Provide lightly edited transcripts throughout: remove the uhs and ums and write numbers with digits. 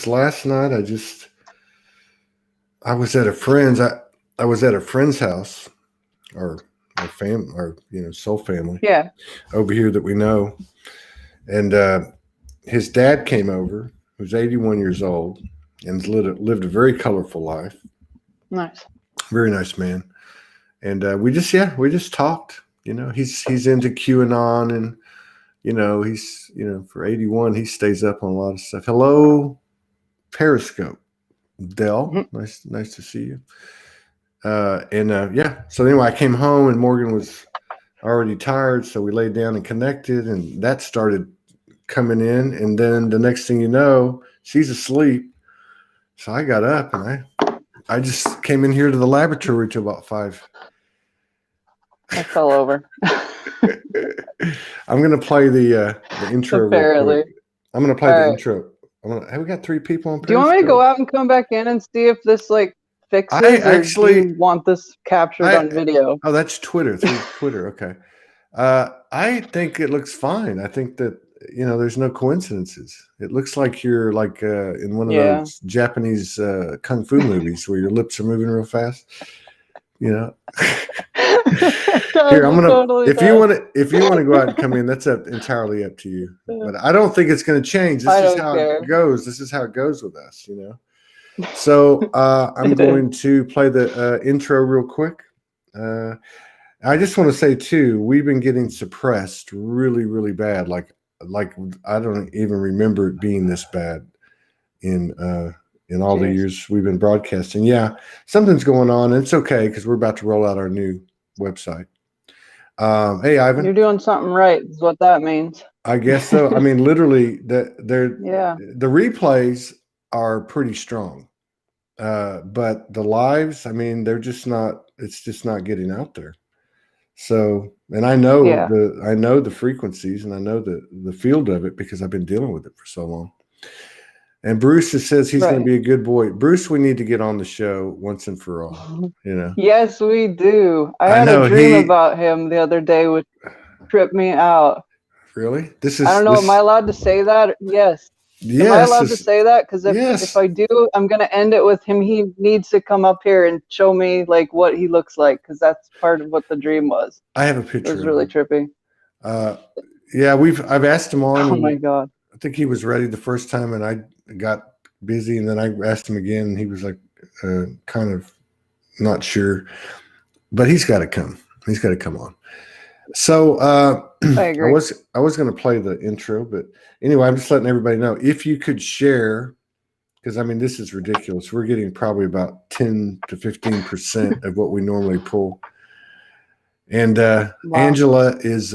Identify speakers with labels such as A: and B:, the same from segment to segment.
A: since last night. I was at a friend's. I was at a friend's house, or soul family.
B: Yeah.
A: Over here that we know, and his dad came over, who's 81 years old, and lived a very colorful life.
B: Nice.
A: Very nice man. And we just talked. He's into QAnon, and he's for 81, he stays up on a lot of stuff. Hello, Periscope, Dell.
B: Mm-hmm.
A: Nice to see you. So anyway, I came home and Morgan was already tired, so we laid down and connected, and that started coming in. And then the next thing you know, she's asleep. So I got up and I just came in here to the laboratory till about 5.
B: I fell over.
A: I'm gonna play the intro.
B: Apparently.
A: Real quick. I'm gonna play the intro. Have we got 3 people on Periscope?
B: Do you want me to go out and come back in and see if this fixes? Or do you want this captured on video?
A: Oh, that's Twitter. Through Twitter. Okay. I think it looks fine. I think that there's no coincidences. It looks like you're in one of those Japanese kung fu movies where your lips are moving real fast. Here, I'm gonna.
B: Totally
A: if you want to go out and come in, that's entirely up to you. But I don't think it's going to change. This is how it goes. This is how it goes with us. So I'm going to play the intro real quick. I just want to say too, we've been getting suppressed really, really bad. Like I don't even remember it being this bad in all the years we've been broadcasting. Yeah, something's going on. And it's okay because we're about to roll out our new website. Hey, Ivan,
B: you're doing something right. Is what that means.
A: I guess so. I mean, literally, the replays are pretty strong, but the lives, I mean, they're just not. It's just not getting out there. So, and I know the frequencies, and I know the field of it because I've been dealing with it for so long. And Bruce just says he's going to be a good boy. Bruce, we need to get on the show once and for all.
B: Yes, we do. I had a dream about him the other day, which tripped me out.
A: Really?
B: I don't know. Am I allowed to say that? Yes. Am I allowed to say that? Because if I do, I'm going to end it with him. He needs to come up here and show me what he looks like, because that's part of what the dream was.
A: I have a picture.
B: It was really trippy.
A: I've asked him on.
B: Oh my God.
A: I think he was ready the first time, and I got busy, and then I asked him again, and he was kind of not sure, but he's got to come. He's got to come on. So
B: I agree.
A: I was going to play the intro, but anyway, I'm just letting everybody know if you could share, because I mean this is ridiculous. We're getting probably about 10 to 15% of what we normally pull, and Angela is.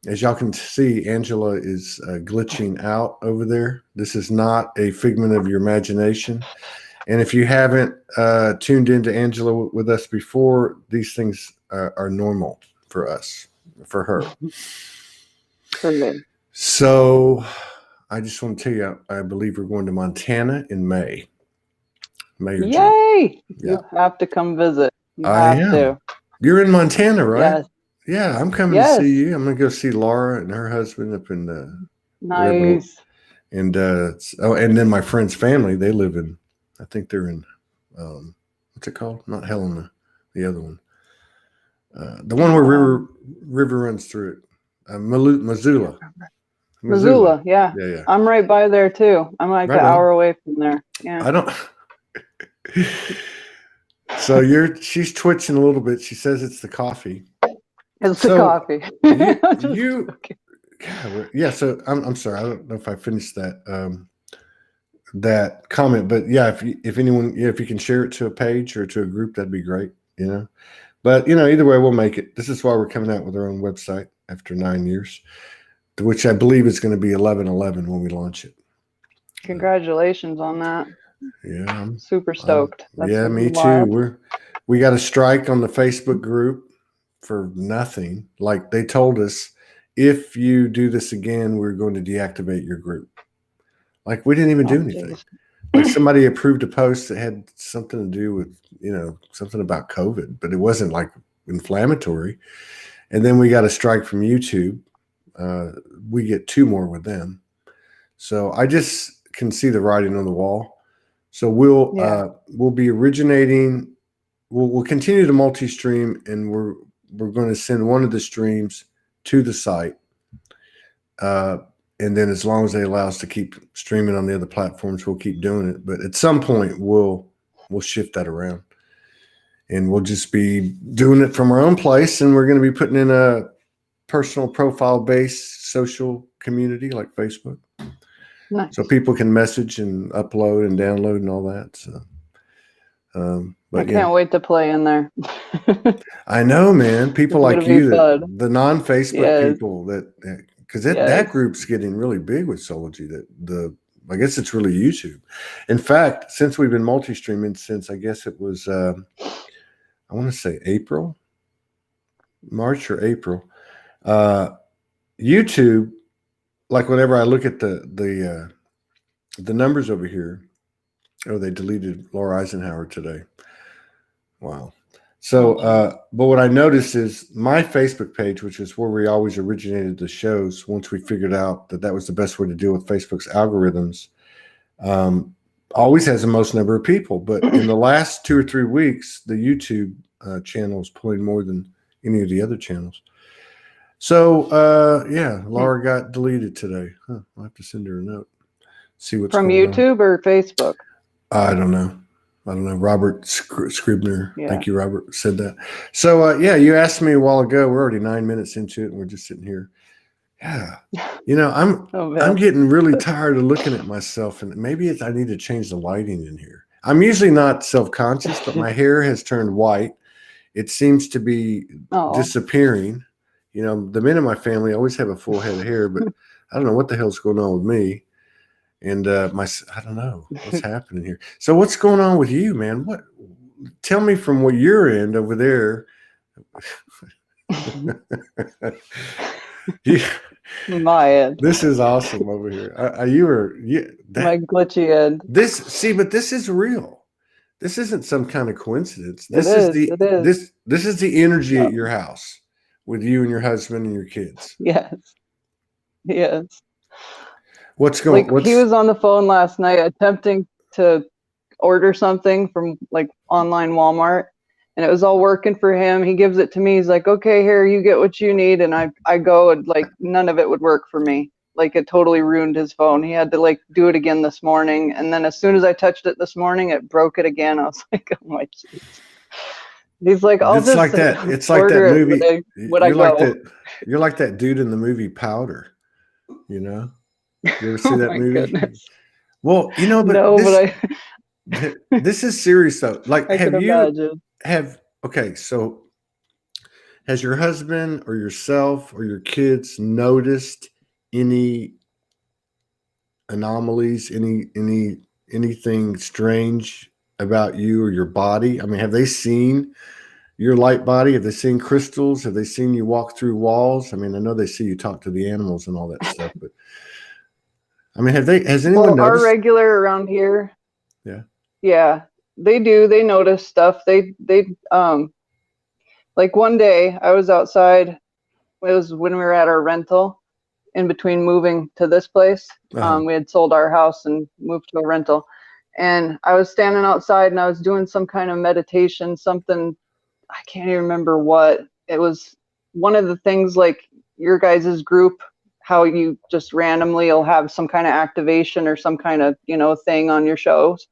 A: As y'all can see, Angela is glitching out over there. This is not a figment of your imagination. And if you haven't tuned into Angela with us before, these things are normal for us, for her.
B: Okay.
A: So I just want to tell you, I believe we're going to Montana in May. May or June.
B: Yay!
A: Yeah.
B: You have to come visit.
A: I am. You're in Montana, right?
B: Yes.
A: Yeah, I'm coming to see you. I'm going to go see Laura and her husband up in
B: nice.
A: And and then my friend's family, they live in, I think they're in, what's it called? Not Helena, the other one. The one where river runs through it. Missoula.
B: Missoula, yeah. I'm right by there too. I'm an hour away from there. Yeah.
A: I don't. So she's twitching a little bit. She says it's the coffee.
B: It's the coffee.
A: So I'm sorry. I don't know if I finished that comment, but yeah, if anyone, if you can share it to a page or to a group, that'd be great. But either way, we'll make it. This is why we're coming out with our own website after 9 years, which I believe is going to be 11/11 when we launch it.
B: Congratulations on that.
A: Yeah, I'm
B: super stoked.
A: Yeah, me too. We got a strike on the Facebook group for nothing. Like they told us, if you do this again, we're going to deactivate your group. Like we didn't even do anything. Like somebody approved a post that had something to do with, something about COVID, but it wasn't like inflammatory. And then we got a strike from YouTube. We get 2 more with them. So I just can see the writing on the wall. So we'll be originating. We'll continue to multi-stream, and we're going to send one of the streams to the site. And then as long as they allow us to keep streaming on the other platforms, we'll keep doing it. But at some point, we'll shift that around, and we'll just be doing it from our own place. And we're going to be putting in a personal profile-based social community like Facebook.
B: Nice.
A: So people can message and upload and download and all that. So, but
B: I can't wait to play in there.
A: I know, man. People like you, the non-Facebook people, because that group's getting really big with Soulogy. I guess it's really YouTube. In fact, since we've been multi-streaming since I guess it was I want to say March or April. YouTube, like whenever I look at the numbers over here, they deleted Laura Eisenhower today. Wow. So, but what I noticed is my Facebook page, which is where we always originated the shows, once we figured out that was the best way to deal with Facebook's algorithms, always has the most number of people. But in the last 2 or 3 weeks, the YouTube channel is pulling more than any of the other channels. So, Laura got deleted today. I'll have to send her a note. See what's
B: from
A: going
B: YouTube or Facebook.
A: I don't know. Robert Scribner. Yeah. Thank you, Robert, said that. So, you asked me a while ago. We're already 9 minutes into it, and we're just sitting here. Yeah, I'm getting really tired of looking at myself, and maybe I need to change the lighting in here. I'm usually not self-conscious, but my hair has turned white. It seems to be disappearing. The men in my family always have a full head of hair, but I don't know what the hell's going on with me. And I don't know what's happening here. So what's going on with you, man? Tell me from what you're in over there.
B: My end.
A: This is awesome over here.
B: My glitchy end.
A: But this is real. This isn't some kind of coincidence. This is the energy at your house with you and your husband and your kids.
B: Yes.
A: What's going on?
B: He was on the phone last night attempting to order something from online Walmart, and it was all working for him. He gives it to me. He's like, okay, here, you get what you need. And I go, and none of it would work for me. It totally ruined his phone. He had to do it again this morning. And then as soon as I touched it this morning, it broke it again. I was like, oh my jeez. He's like,
A: it's like that. It's like that movie. You're like that dude in the movie Powder, You ever see that movie?
B: Goodness.
A: Well, this is serious though. So has your husband or yourself or your kids noticed any anomalies, anything strange about you or your body? I mean, have they seen your light body? Have they seen crystals? Have they seen you walk through walls? I mean, I know they see you talk to the animals and all that stuff, but I mean, has anyone noticed?
B: Our regular around here.
A: Yeah.
B: Yeah, they do. They notice stuff. They one day I was outside. It was when we were at our rental in between moving to this place. We had sold our house and moved to a rental. And I was standing outside and I was doing some kind of meditation, something, I can't even remember what. It was one of the things your guys' group, how you just randomly will have some kind of activation or some kind of, thing on your shows.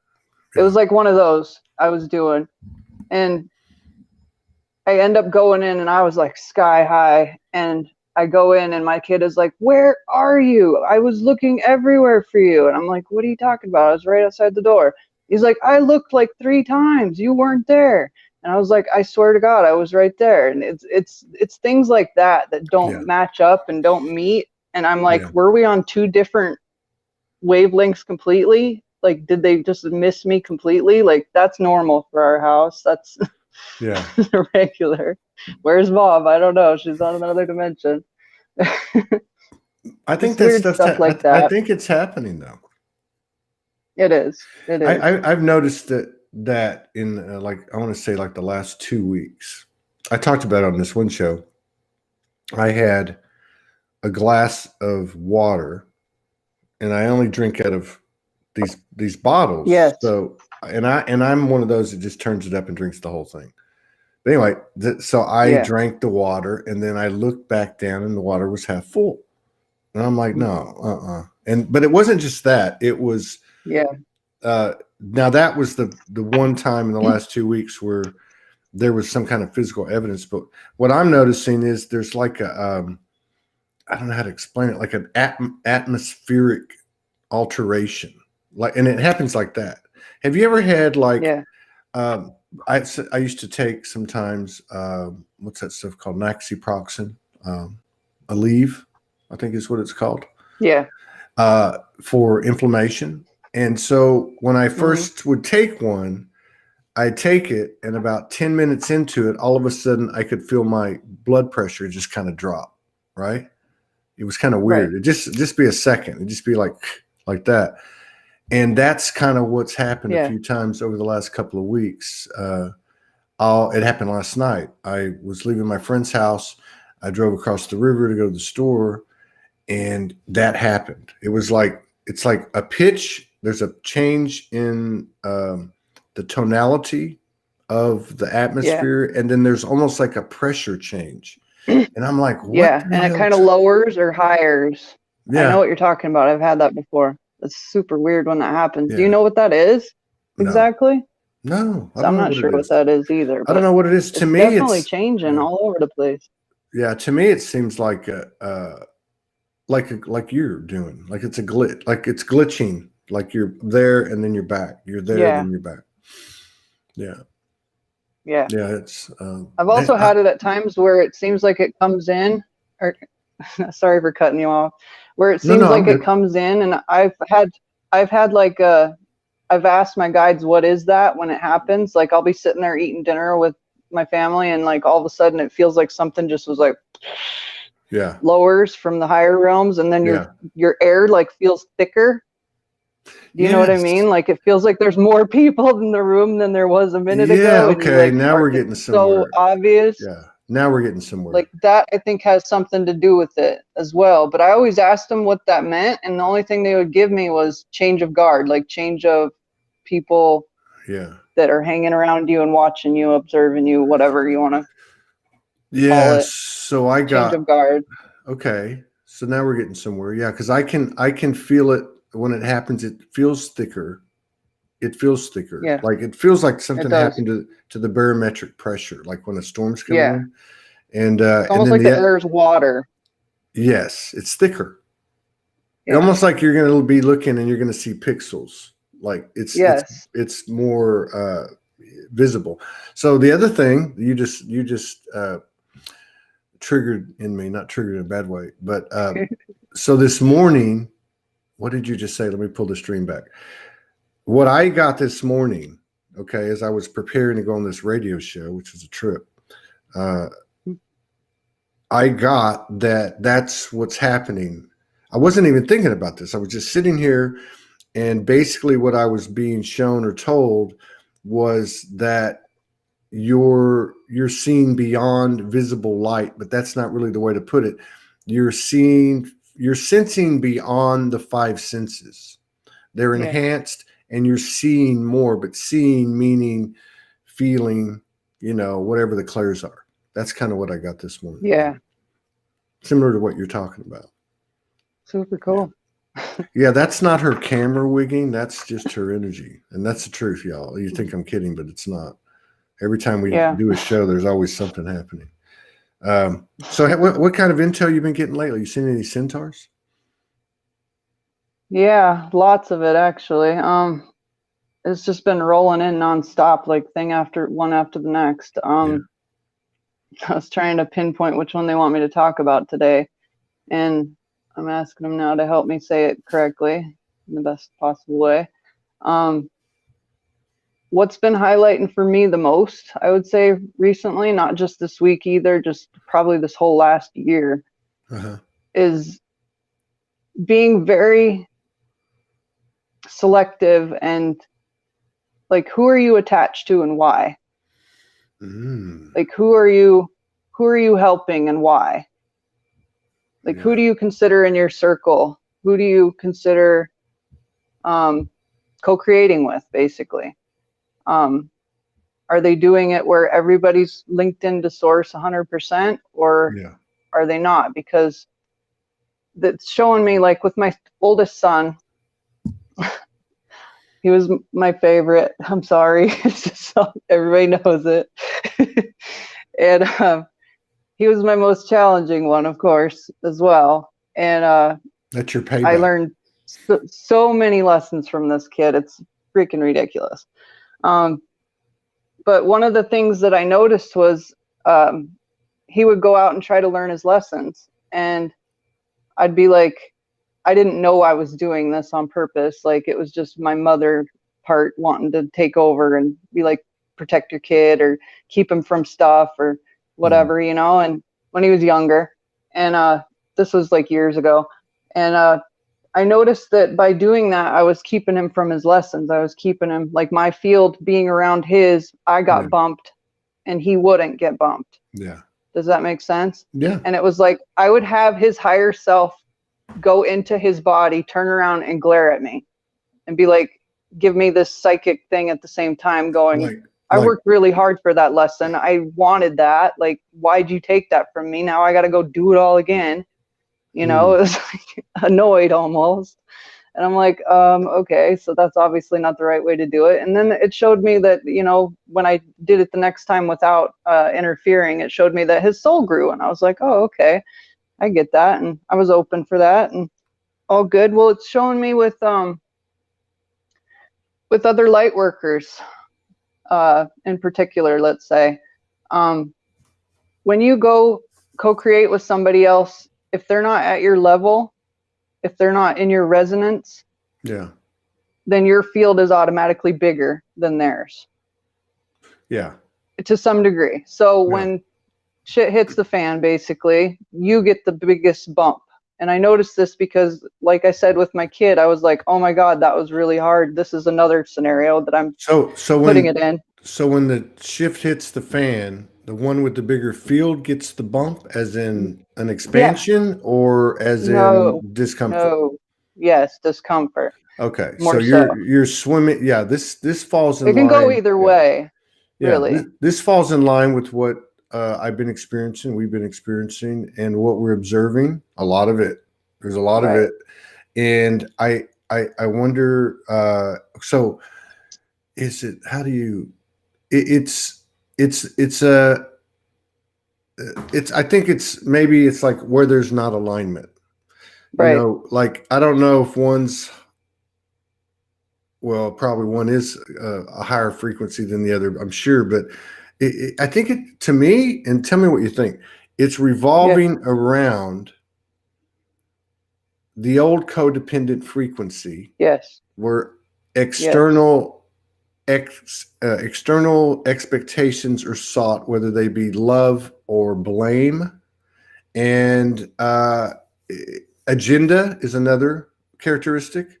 B: It was one of those I was doing. And I end up going in and I was sky high. And I go in and my kid is like, where are you? I was looking everywhere for you. And I'm like, what are you talking about? I was right outside the door. He's like, I looked 3 times. You weren't there. And I was like, I swear to God, I was right there. And it's things like that don't match up and don't meet. And I'm like, were we on 2 different wavelengths completely? Did they just miss me completely? That's normal for our house. That's regular. Where's Bob? I don't know. She's on another dimension.
A: I think that stuff like that. I think it's happening though.
B: It is.
A: I've noticed that in I want to say the last 2 weeks. I talked about it on this one show. I had a glass of water, and I only drink out of these bottles.
B: Yes.
A: So I'm one of those that just turns it up and drinks the whole thing. But anyway, so I drank the water, and then I looked back down, and the water was half full. And I'm like, no, but it wasn't just that. It was now that was the one time in the last 2 weeks where there was some kind of physical evidence. But what I'm noticing is there's like a I don't know how to explain it, like an atmospheric alteration, like, and it happens like that. Have you ever had like I used to take sometimes what's that stuff called, naxiproxen, Aleve, I think is what it's called, for inflammation. And so when I first would take one, I'd take it, and about 10 minutes into it, all of a sudden I could feel my blood pressure just kind of drop, right? It was kind of weird. It just be a second. It'd just be like that. And that's kind of what's happened a few times over the last couple of weeks. It happened last night. I was leaving my friend's house. I drove across the river to go to the store, and that happened. It was like, it's like a pitch. There's a change in the tonality of the atmosphere, and then there's almost like a pressure change. And I'm like, what?
B: And it kind of lowers or hires. I know what you're talking about. I've had that before. It's super weird when that happens. Do you know what that is exactly?
A: No,
B: so I'm not sure what that is either.
A: I don't know what it is. To me,
B: definitely changing all over the place.
A: Yeah, to me, it seems like like you're doing, like it's a glitch, like it's glitching, like you're there and then you're back. You're there and then you're back. Yeah, it's.
B: I've also had it at times where it seems like it comes in, or sorry for cutting you off, where it seems like it comes in, and I've had like I've asked my guides, what is that when it happens? Like I'll be sitting there eating dinner with my family, and like all of a sudden it feels like something just was like lowers from the higher realms, and then your air like feels thicker. Do you know what I mean? Like it feels like there's more people in the room than there was a minute ago.
A: Okay, now we're getting somewhere.
B: So obvious.
A: Yeah, now we're getting somewhere.
B: Like that, I think has something to do with it as well. But I always asked them what that meant, and the only thing they would give me was change of guard, like change of people that are hanging around you and watching you, observing you, whatever you want to call it.
A: So I got
B: change of guard.
A: Okay, so now we're getting somewhere. Yeah, because I can feel it when it happens. It feels thicker. It feels thicker.
B: Yeah.
A: Like it feels like something happened to the barometric pressure, like when a storm's coming in. And
B: it's almost like the air's water.
A: Yes, it's thicker. Yeah. Almost like you're going to be looking and you're going to see pixels. Like it's more visible. So the other thing you just triggered in me, not triggered in a bad way, but so this morning, what did you just say? Let me pull the stream back. What I got this morning, okay, as I was preparing to go on this radio show, which was a trip, I got that's what's happening. I wasn't even thinking about this. I was just sitting here, and basically what I was being shown or told was that you're seeing beyond visible light, but that's not really the way to put it. You're sensing beyond the five senses. They're enhanced, and you're seeing more, but seeing meaning feeling, whatever the clairs are. That's kind of what I got this morning.
B: Yeah.
A: Similar to what you're talking about.
B: Super cool.
A: Yeah, that's not her camera wigging. That's just her energy. And that's the truth, y'all. You think I'm kidding, but it's not. Every time we do a show, there's always something happening. So what kind of intel you been getting lately? You seen any centaurs?
B: Yeah, lots of it actually. It's just been rolling in nonstop, like one after the next. I was trying to pinpoint which one they want me to talk about today, and I'm asking them now to help me say it correctly in the best possible way. What's been highlighting for me the most, I would say recently, not just this week either, just probably this whole last year, is being very selective and like, who are you attached to and why? Like, who are you helping and why? Like, who do you consider in your circle? Who do you consider co-creating with, basically. Are they doing it where everybody's linked into source 100%, or are they not? Because that's showing me, like with my oldest son, he was my favorite. I'm sorry. It's just everybody knows it. And he was my most challenging one, of course, as well. And
A: that's your payback.
B: I learned so many lessons from this kid. It's freaking ridiculous. But one of the things that I noticed was he would go out and try to learn his lessons. And I'd be like, I didn't know I was doing this on purpose. Like, it was just my mother part wanting to take over and be like, protect your kid or keep him from stuff or whatever, you know. And when he was younger, and this was like years ago, and I noticed that by doing that, I was keeping him from his lessons. I was keeping him, like, my field being around his, I got bumped and he wouldn't get bumped.
A: Yeah.
B: Does that make sense?
A: Yeah.
B: And it was like, I would have his higher self go into his body, turn around and glare at me and be like, give me this psychic thing at the same time, going, I worked really hard for that lesson. I wanted that. Like, why'd you take that from me? Now I got to go do it all again. You know, it was like annoyed almost. And I'm like, okay, so that's obviously not the right way to do it. And then it showed me that, you know, when I did it the next time without interfering, it showed me that his soul grew. And I was like, oh, okay, I get that. And I was open for that and all good. Well, it's showing me with other light workers in particular, let's say, when you go co-create with somebody else, if they're not at your level, if they're not in your resonance, then your field is automatically bigger than theirs. Yeah. To some degree. So when shit hits the fan, basically, you get the biggest bump. And I noticed this because, like I said, with my kid, I was like, oh my God, that was really hard. This is another scenario that I'm putting it in.
A: So when the shift hits the fan, the one with the bigger field gets the bump, as in an expansion, or as in discomfort?
B: No. Yes, discomfort.
A: Okay. So you're swimming. Yeah, this falls in line.
B: It can go either way. Really.
A: This falls in line with what we've been experiencing, and what we're observing. A lot of it. There's a lot of it. And I wonder, so is it, how do you, I think maybe it's like where there's not alignment, you know, like, I don't know if probably one is a higher frequency than the other, I'm sure, but I think to me, and tell me what you think, it's revolving around the old codependent frequency.
B: Yes.
A: Where external expectations are sought, whether they be love or blame, and agenda is another characteristic.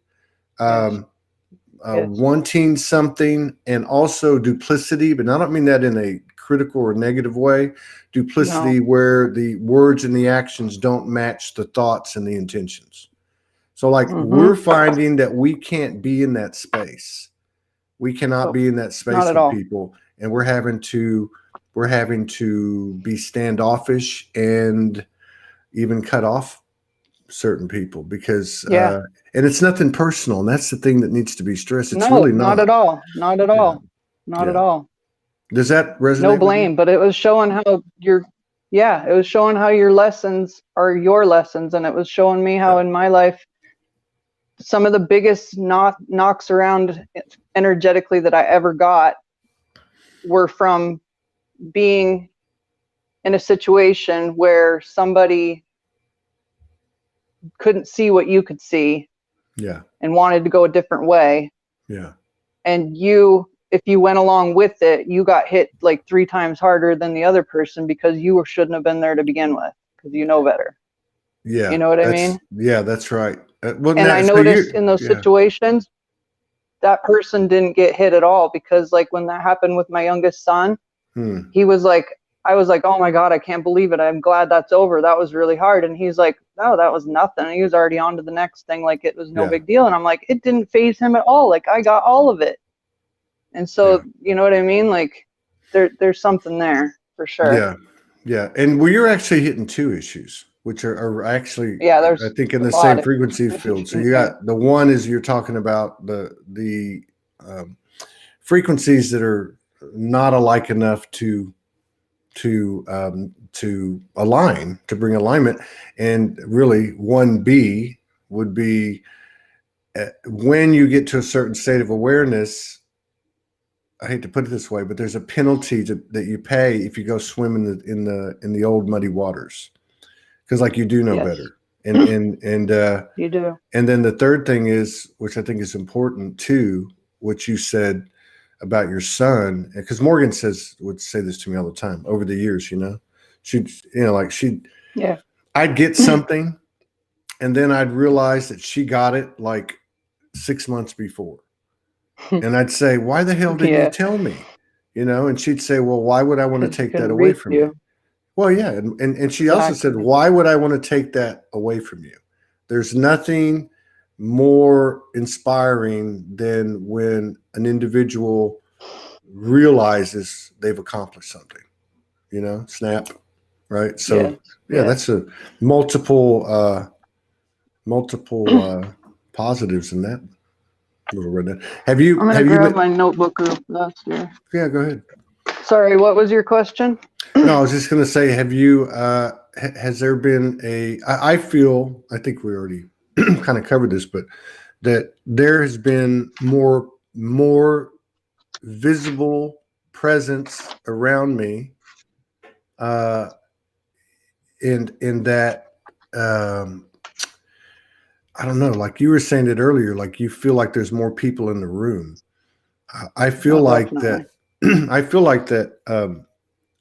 A: Wanting something, and also duplicity, but I don't mean that in a critical or negative way. Duplicity, where the words and the actions don't match the thoughts and the intentions. So, like, we're finding that we can't be in that space. We cannot be in that space with people, and we're having to be standoffish and even cut off certain people, because and it's nothing personal, and that's the thing that needs to be stressed. It's really
B: not at all. Not at all. Not at all.
A: Does that resonate?
B: No blame, but it was showing how it was showing how your lessons are your lessons, and it was showing me how in my life some of the biggest knocks around energetically that I ever got were from being in a situation where somebody couldn't see what you could see, and wanted to go a different way, and if you went along with it, you got hit like 3 times harder than the other person, because you shouldn't have been there to begin with, because you know better. You know what I mean?
A: Yeah, that's right.
B: And I noticed in those situations, that person didn't get hit at all, because, like, when that happened with my youngest son, he was like, I was like, oh my God, I can't believe it. I'm glad that's over. That was really hard. And he's like, no, that was nothing. And he was already on to the next thing. Like it was no big deal. And I'm like, it didn't faze him at all. Like I got all of it. And so, you know what I mean? Like there's something there for sure.
A: Yeah. Yeah. And well, you're actually hitting two issues, which are actually,
B: there's
A: I think, in the same frequency field. So you got the one is you're talking about the frequencies that are not alike enough to align, to bring alignment. And really 1B would be when you get to a certain state of awareness. I hate to put it this way, but there's a penalty that you pay if you go swim in the old muddy waters, because like you do know better, and
B: you do.
A: And then the third thing is, which I think is important too, what you said about your son, because Morgan would say this to me all the time over the years. I'd get something, and then I'd realize that she got it like 6 months before. And I'd say, why the hell didn't you tell me? And she'd say, well, why would I want to take that away from you? Well, yeah. And she also said, why would I want to take that away from you? There's nothing more inspiring than when an individual realizes they've accomplished something, snap. Right. So that's a multiple positives in that. Little redneck. I'm
B: gonna grab my notebook real fast here.
A: Yeah, go ahead.
B: Sorry, what was your question?
A: No, I was just gonna say, have you has there been I think we already kind of covered this, but that there has been more visible presence around me in that I don't know, like you were saying it earlier, like you feel like there's more people in the room. I feel like that. I feel like that.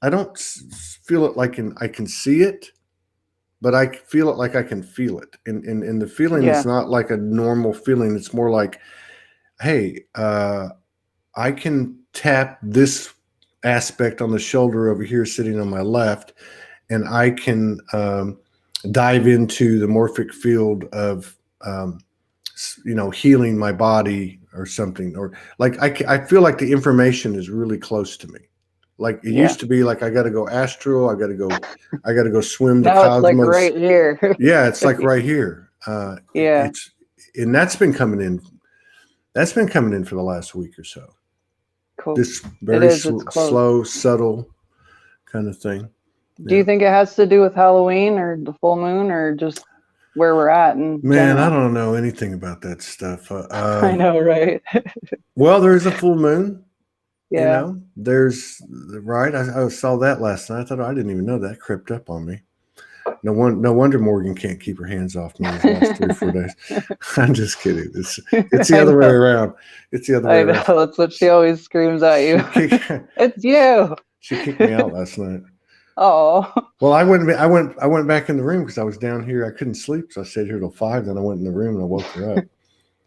A: I don't feel it like I can see it, but I feel it like I can feel it. And the feeling is not like a normal feeling. It's more like, hey, I can tap this aspect on the shoulder over here sitting on my left, and I can dive into the morphic field of healing my body or something, or like I feel like the information is really close to me. Like it used to be like I got to go astral, I got to go swim the cosmos.
B: It's like right here.
A: Yeah, it's like right here. And that's been coming in. That's been coming in for the last week or so.
B: Cool.
A: This very slow, subtle kind of thing.
B: Do you think it has to do with Halloween or the full moon, or just where we're at?
A: Man, I don't know anything about that stuff.
B: I know, right?
A: Well, there's a full moon. There's right. I saw that last night. I thought, I didn't even know that crept up on me. No wonder Morgan can't keep her hands off me these last 3 or 4 days. I'm just kidding. It's the other way around. It's the other way around.
B: I know. That's what she always screams at you. It's you.
A: She kicked me out last night.
B: Oh.
A: Well, I went back in the room because I was down here. I couldn't sleep, so I stayed here till 5. Then I went in the room and I woke her up.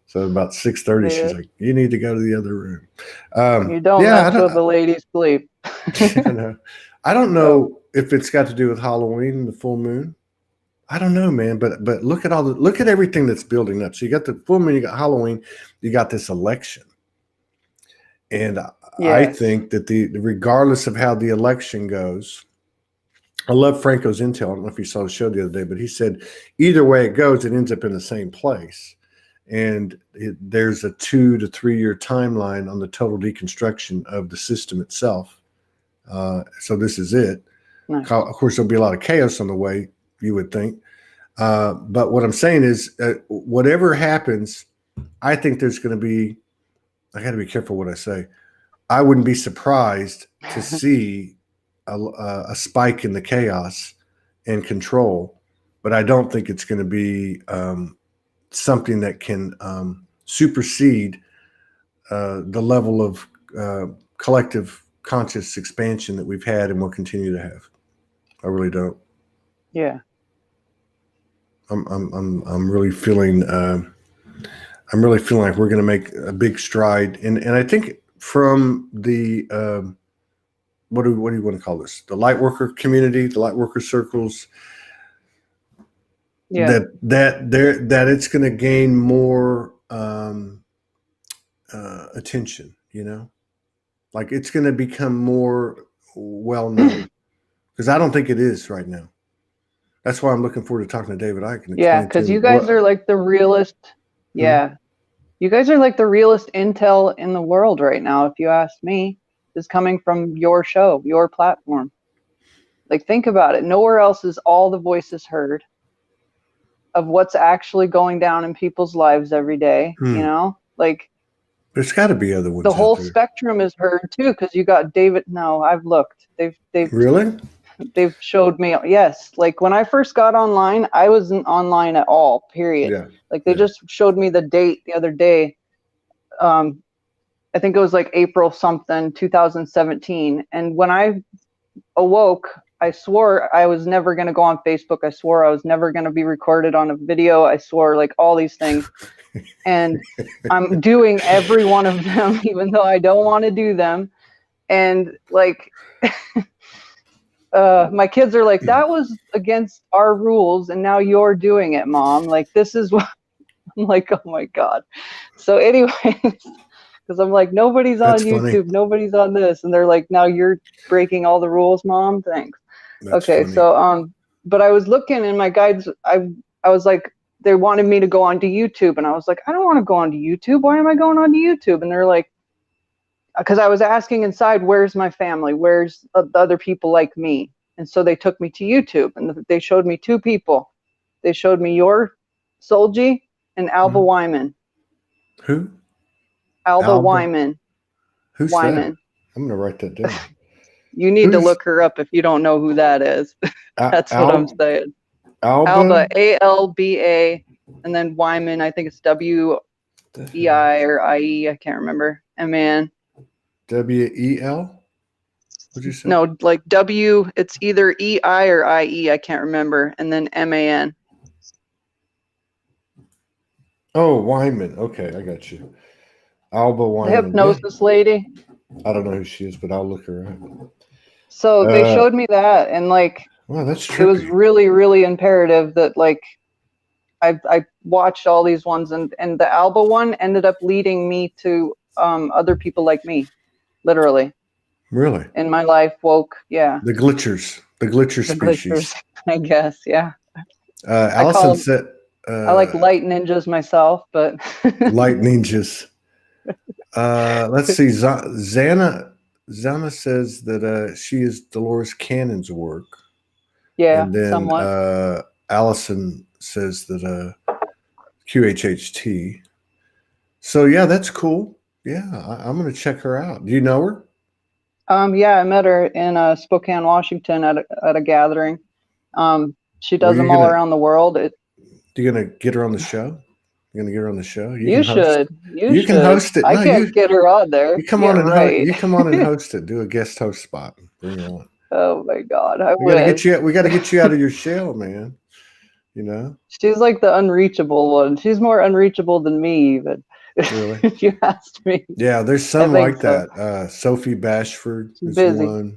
A: So about 6:30, she's like, "You need to go to the other room."
B: You don't mess with the ladies' sleep.
A: I don't know if it's got to do with Halloween and the full moon. I don't know, man. But look at everything that's building up. So you got the full moon, you got Halloween, you got this election, and I think that regardless of how the election goes. I love Franco's intel. I don't know if you saw the show the other day, but he said either way it goes, it ends up in the same place. And there's a 2 to 3 year timeline on the total deconstruction of the system itself. So this is it. Nice. Of course, there'll be a lot of chaos on the way, you would think. But what I'm saying is, whatever happens, I think there's going to be, I got to be careful what I say. I wouldn't be surprised to see a spike in the chaos and control, but I don't think it's going to be something that can supersede the level of collective conscious expansion that we've had and will continue to have. I really don't.
B: Yeah.
A: I'm really feeling like we're going to make a big stride, and I think from the what do you want to call this? The light worker community, the light worker circles.
B: Yeah.
A: That it's going to gain more attention, you know, like it's going to become more well known, because I don't think it is right now. That's why I'm looking forward to talking to David Icke and
B: Yeah,
A: explain
B: because
A: to
B: you
A: him
B: guys are like the realest. Yeah. You guys are like the realest intel in the world right now, if you ask me, is coming from your show, your platform. Like, think about it. Nowhere else is all the voices heard of what's actually going down in people's lives every day. You know, like,
A: there's got to be other ones.
B: The whole
A: out there.
B: spectrum is heard too, because you got David. No, I've looked. They've
A: really.
B: They've showed me. Yes, like when I first got online, I wasn't online at all. Period.
A: Yeah.
B: Like they just showed me the date the other day. I think it was like April something, 2017. And when I awoke, I swore I was never going to go on Facebook. I swore I was never going to be recorded on a video. I swore like all these things. And I'm doing every one of them, even though I don't want to do them. And like, my kids are like, that was against our rules. And now you're doing it, Mom. Like, this is what I'm like, oh my God. So anyway, because I'm like, nobody's on YouTube, funny. Nobody's on this. And they're like, now you're breaking all the rules, Mom. Thanks. That's okay. Funny. So, but I was looking in my guides. I was like, they wanted me to go onto YouTube. And I was like, I don't want to go onto YouTube. Why am I going onto YouTube? And they're like, because I was asking inside, where's my family? Where's the other people like me? And so they took me to YouTube and they showed me two people. They showed me your SOULSPEAKS and Alba Wyman.
A: Who?
B: Alba Wyman.
A: Who's Wyman? That? I'm going to write that down.
B: You need to look her up if you don't know who that is. That's what I'm saying. Alba, ALBA, and then Wyman, I think it's WEI or IE, I can't remember. MAN.
A: WEL? What'd you say?
B: No, like W, it's either EI or IE, I can't remember, and then MAN.
A: Oh, Wyman. Okay, I got you. Alba Wyman.
B: The hypnosis lady.
A: I don't know who she is, but I'll look her up.
B: So they showed me that, and like,
A: wow, that's trippy.
B: It was really, really imperative that like I watched all these ones, and the Alba one ended up leading me to other people like me, literally.
A: Really?
B: In my life, woke, yeah.
A: The glitcher species.
B: Glitchers, I guess, yeah.
A: Allison said.
B: I like light ninjas myself, but
A: light ninjas. Let's see. Zana says that she is Dolores Cannon's work.
B: Yeah,
A: and then
B: somewhat.
A: Allison says that QHHT. So yeah, that's cool. Yeah, I'm going to check her out. Do you know her?
B: Yeah, I met her in Spokane, Washington at a gathering. She does them all around the world.
A: You're going to get her on the show? You're going to get her on the show?
B: You should.
A: You can host it.
B: I can't get her on there.
A: You come on and you come on and host it. Do a guest host spot. Bring her on.
B: Oh my God! We
A: got to get you out of your shell, man. You know.
B: She's like the unreachable one. She's more unreachable than me, even.
A: Really?
B: If you asked me.
A: Yeah, there's some like that. Sophie Bashford is one.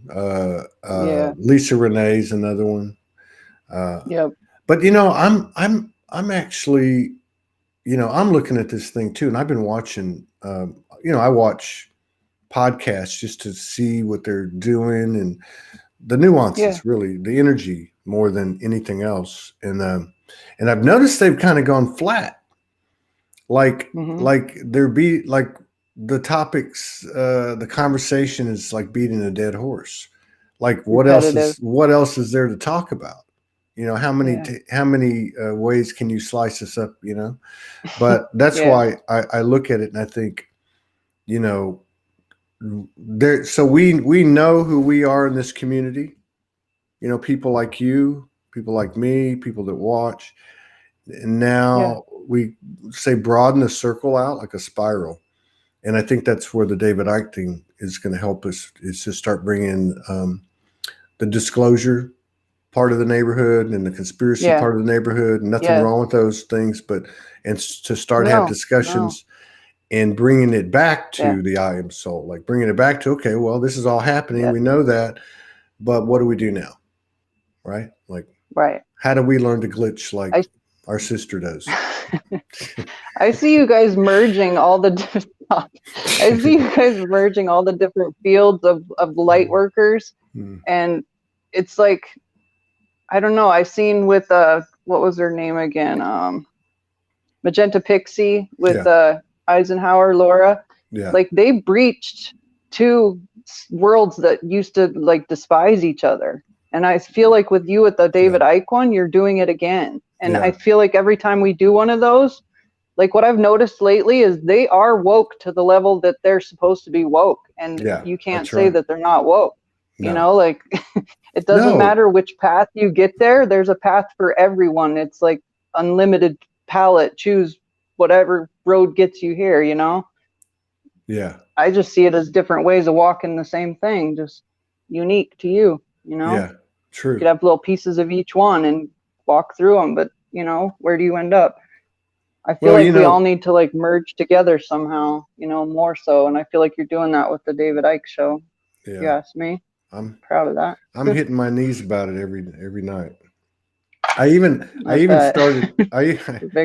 A: Lisa Renee's another one.
B: Yep.
A: But you know, I'm actually, you know, I'm looking at this thing too, and I've been watching. You know, I watch podcasts just to see what they're doing and the nuances, really, the energy more than anything else. And I've noticed they've kind of gone flat. Like the topics, the conversation is like beating a dead horse. Like what else is there to talk about? You know, how many ways can you slice this up, you know? But that's why I look at it and I think, you know, so we know who we are in this community, you know, people like you, people like me, people that watch, and now we say broaden the circle out like a spiral. And I think that's where the David Icke thing is going to help us, is to start bringing the disclosure part of the neighborhood and the conspiracy part of the neighborhood. Nothing wrong with those things, and to start have discussions. and bringing it back to the I am soul, like bringing it back to, okay, well, this is all happening. We know that, but what do we do now? Right? Like, how do we learn to glitch like our sister does?
B: I see you guys merging all the different fields of light workers. And it's like, I don't know, I've seen with what was her name again? Magenta Pixie with Eisenhower, Laura. Like, they breached two worlds that used to like despise each other. And I feel like with you, with the David Icke one, you're doing it again. And I feel like every time we do one of those, like what I've noticed lately is they are woke to the level that they're supposed to be woke. And you can't say that they're not woke. You know, like it doesn't matter which path you get there. There's a path for everyone. It's like unlimited palette. Choose whatever road gets you here, you know?
A: Yeah.
B: I just see it as different ways of walking the same thing, just unique to you, you know?
A: Yeah, true.
B: You could have little pieces of each one and walk through them, but, you know, where do you end up? I feel like we all need to like merge together somehow, you know, more so. And I feel like you're doing that with the David Icke show. Yeah. If you ask me. I'm proud of that.
A: I'm hitting my knees about it every night. I even started.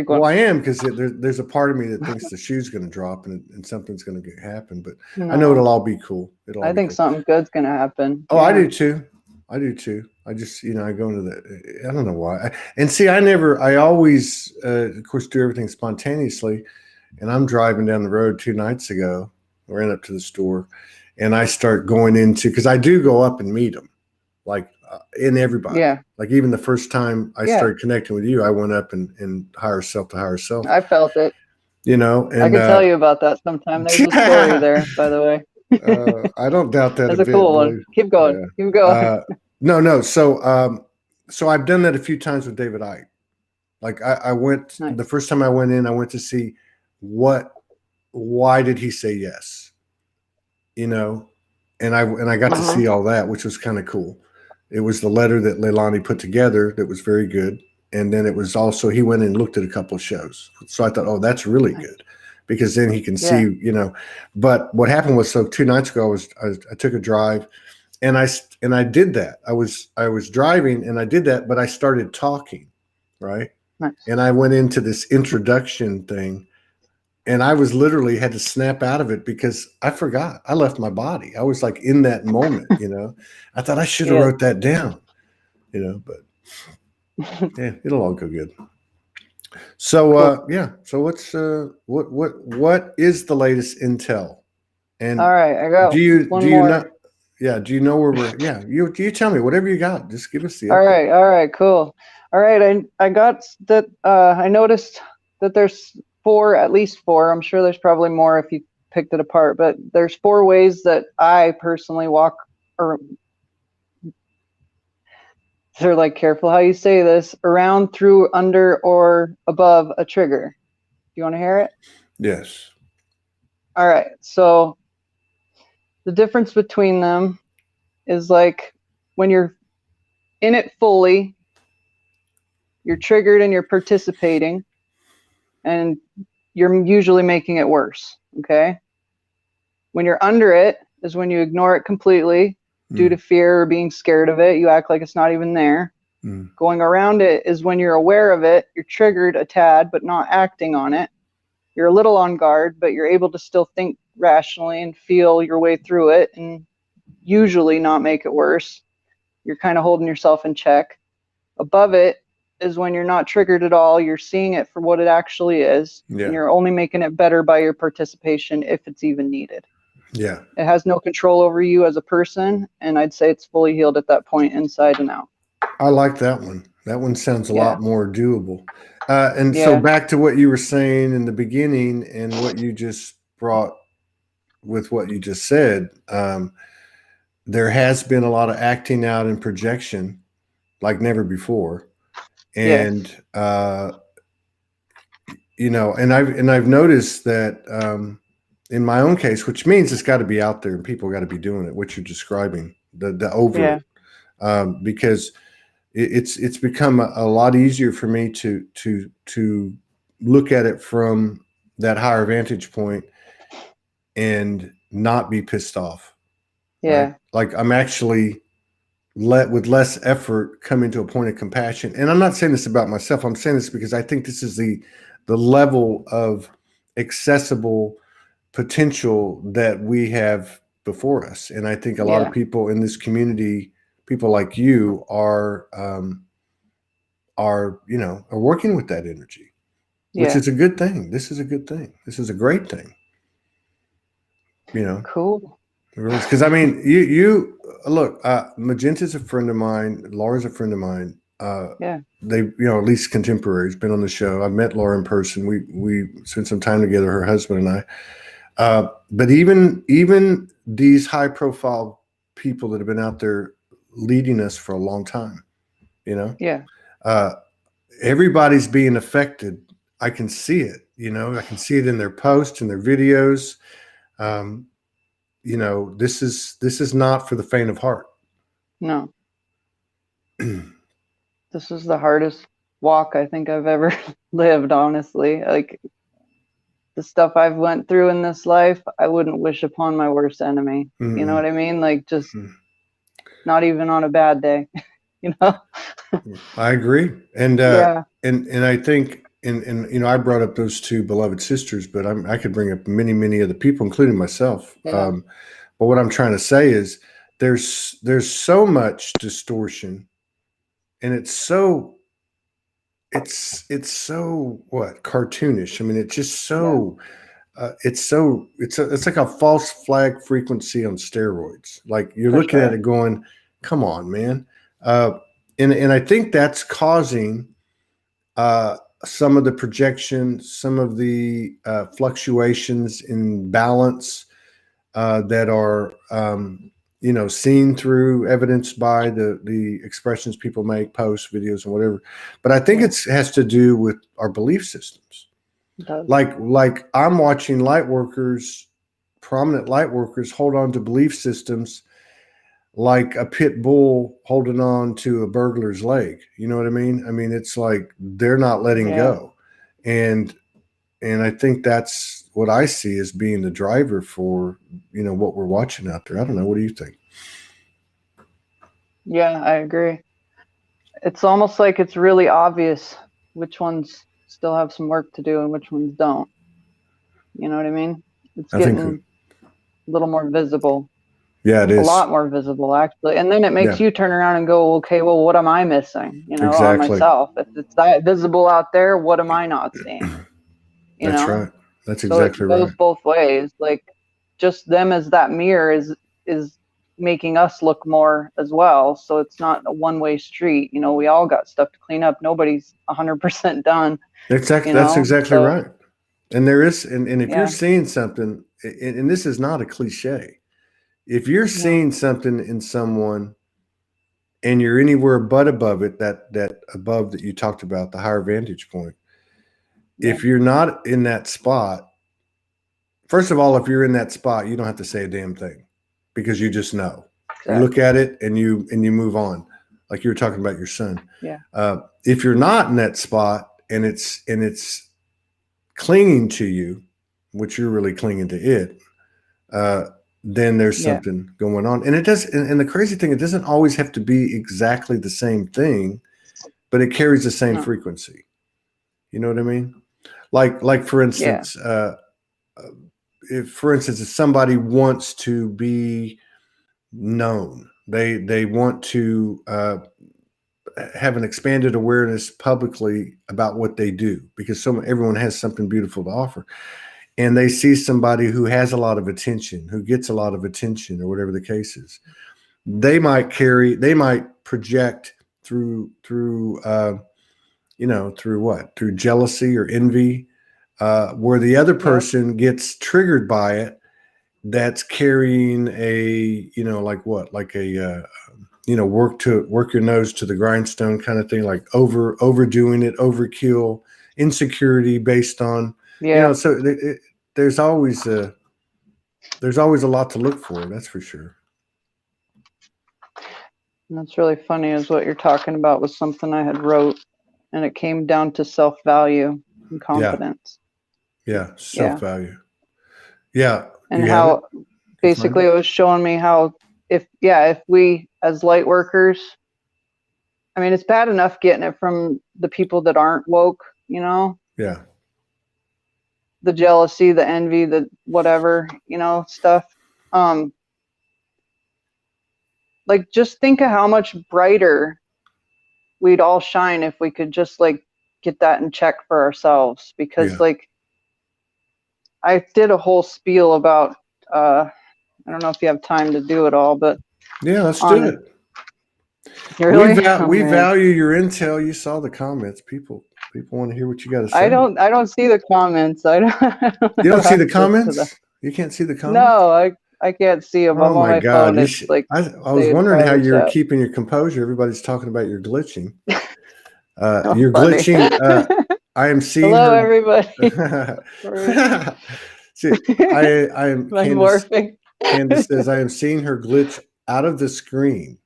A: Well, I am, because there's a part of me that thinks the shoe's going to drop and something's going to happen. But I know it'll all be cool.
B: I think something good's going to happen.
A: Oh, yeah. I do too. I just, I go into I don't know why. I always, of course, do everything spontaneously. And I'm driving down the road 2 nights ago. I ran up to the store, and I start going into, because I do go up and meet them, like in everybody.
B: Yeah.
A: Like even the first time I started connecting with you, I went up and higher self to higher self.
B: I felt it.
A: And
B: I can tell you about that sometime. There's a story there, by the way.
A: I don't doubt that.
B: That's a cool one. Keep going. Yeah. Keep going.
A: No. So I've done that a few times with David Icke. Like I went the first time I went in, I went to see why did he say yes? And I got to see all that, which was kind of cool. It was the letter that Leilani put together that was very good. And then it was also, he went and looked at a couple of shows. So I thought, oh, that's really good, because then he can see, but what happened was, so 2 nights ago, I took a drive, and I did that. I was driving and I did that, but I started talking, right?
B: Nice.
A: And I went into this introduction thing, and I was literally had to snap out of it because I forgot. I left my body. I was like in that moment, I thought I should have wrote that down, but yeah, it'll all go good. So, cool. So what's what is the latest intel? And
B: all right, I got one more.
A: Do you know where we're? Yeah, you tell me whatever you got. Just give us the.
B: All right, cool. All right, I got that. I noticed that there's at least four. I'm sure there's probably more if you picked it apart, but there's 4 ways that I personally walk, or they're like, careful how you say this, around, through, under, or above a trigger. Do you want to hear it?
A: Yes.
B: All right, so the difference between them is like when you're in it fully, you're triggered and you're participating, and you're usually making it worse, okay? When you're under it is when you ignore it completely due to fear or being scared of it. You act like it's not even there. Going around it is when you're aware of it, you're triggered a tad, but not acting on it. You're a little on guard, but you're able to still think rationally and feel your way through it, and usually not make it worse. You're kind of holding yourself in check. Above it is when you're not triggered at all. You're seeing it for what it actually is. And you're only making it better by your participation if it's even needed.
A: Yeah.
B: It has no control over you as a person, and I'd say it's fully healed at that point, inside and out.
A: I like that one. That one sounds a lot more doable. So back to what you were saying in the beginning and what you just brought with what you just said, there has been a lot of acting out and projection like never before. And, and I've noticed that in my own case, which means it's got to be out there and people got to be doing it, what you're describing, the over, because it's become a lot easier for me to look at it from that higher vantage point and not be pissed off.
B: Yeah.
A: Right? Like I'm actually with less effort coming to a point of compassion. And I'm not saying this about myself. I'm saying this because I think this is the level of accessible potential that we have before us. And I think a lot of people in this community, people like you are working with that energy, which is a good thing. This is a good thing. This is a great thing.
B: Cool.
A: Really, because I mean, you look. Magenta's a friend of mine. Laura's a friend of mine. They, at least contemporaries, been on the show. I've met Laura in person. We spent some time together, her husband and I. But even these high profile people that have been out there leading us for a long time, everybody's being affected. I can see it. I can see it in their posts and their videos. This is not for the faint of heart.
B: No. This is the hardest walk I think I've ever lived, honestly. Like the stuff I've went through in this life, I wouldn't wish upon my worst enemy. Mm-hmm. You know what I mean? Like just not even on a bad day,
A: I agree. And and I think and I brought up those two beloved sisters, but I could bring up many other people, including myself. Yeah. But what I'm trying to say is there's so much distortion, and it's so what, cartoonish. I mean, it's just so it's like a false flag frequency on steroids. Like you're looking at it going, come on, man. And I think that's causing some of the projection, some of the fluctuations in balance that are seen through, evidenced by the expressions people make, posts, videos, and whatever. But I think it has to do with our belief systems. Like I'm watching prominent light workers hold on to belief systems like a pit bull holding on to a burglar's leg. You know what I mean? I mean, it's like they're not letting go. And I think that's what I see as being the driver for, what we're watching out there. I don't know. What do you think?
B: Yeah, I agree. It's almost like it's really obvious which ones still have some work to do and which ones don't. You know what I mean? It's getting a little more visible.
A: Yeah, it is.
B: A lot more visible, actually. And then it makes you turn around and go, okay, well, what am I missing? On myself. If it's that visible out there, what am I not seeing?
A: That's right. That's exactly right.
B: So it goes both ways. Like just them as that mirror is making us look more as well. So it's not a one-way street. We all got stuff to clean up. Nobody's 100% done.
A: Exactly. That's exactly right. And there is, and if you're seeing something, and this is not a cliche, if you're seeing something in someone and you're anywhere but above it, that above that you talked about, the higher vantage point, if you're not in that spot, first of all, if you're in that spot, you don't have to say a damn thing because you just know. Exactly. You look at it and you move on, like you were talking about your son.
B: Yeah.
A: If you're not in that spot and it's clinging to you, which you're really clinging to it, then there's something going on. And it does. And the crazy thing, it doesn't always have to be exactly the same thing, but it carries the same frequency. You know what I mean? Like for instance, if somebody wants to be known, they want to have an expanded awareness publicly about what they do, because everyone has something beautiful to offer, and they see somebody who has a lot of attention, who gets a lot of attention, or whatever the case is, they might project through jealousy or envy, where the other person gets triggered by it, that's carrying a, work your nose to the grindstone kind of thing, like overdoing it, overkill, insecurity based on, so there's always a lot to look for. That's for sure.
B: And that's really funny, is what you're talking about was something I had wrote, and it came down to self-value and confidence.
A: Yeah. Self-value. Yeah.
B: And how basically it was showing me how if we as light workers, I mean, it's bad enough getting it from the people that aren't woke, you know?
A: Yeah.
B: The jealousy, the envy, the whatever, you know, stuff. Like, just think of how much brighter we'd all shine if we could just like get that in check for ourselves. Because like, I did a whole spiel about, I don't know if you have time to do it all, but
A: yeah, let's do it.
B: Really?
A: We value your intel. You saw the comments. People want to hear what you got to say.
B: I don't see the comments. I don't
A: you don't see the comments? You can't see the comments?
B: No, I can't see them.
A: Oh
B: I'm on my phone. It's like
A: I was wondering how you're keeping your composure. Everybody's talking about your glitching. You're
B: funny.
A: glitching. I am seeing
B: Hello,
A: her.
B: Everybody.
A: See, I am
B: morphing.
A: Candace says I am seeing her glitch out of the screen.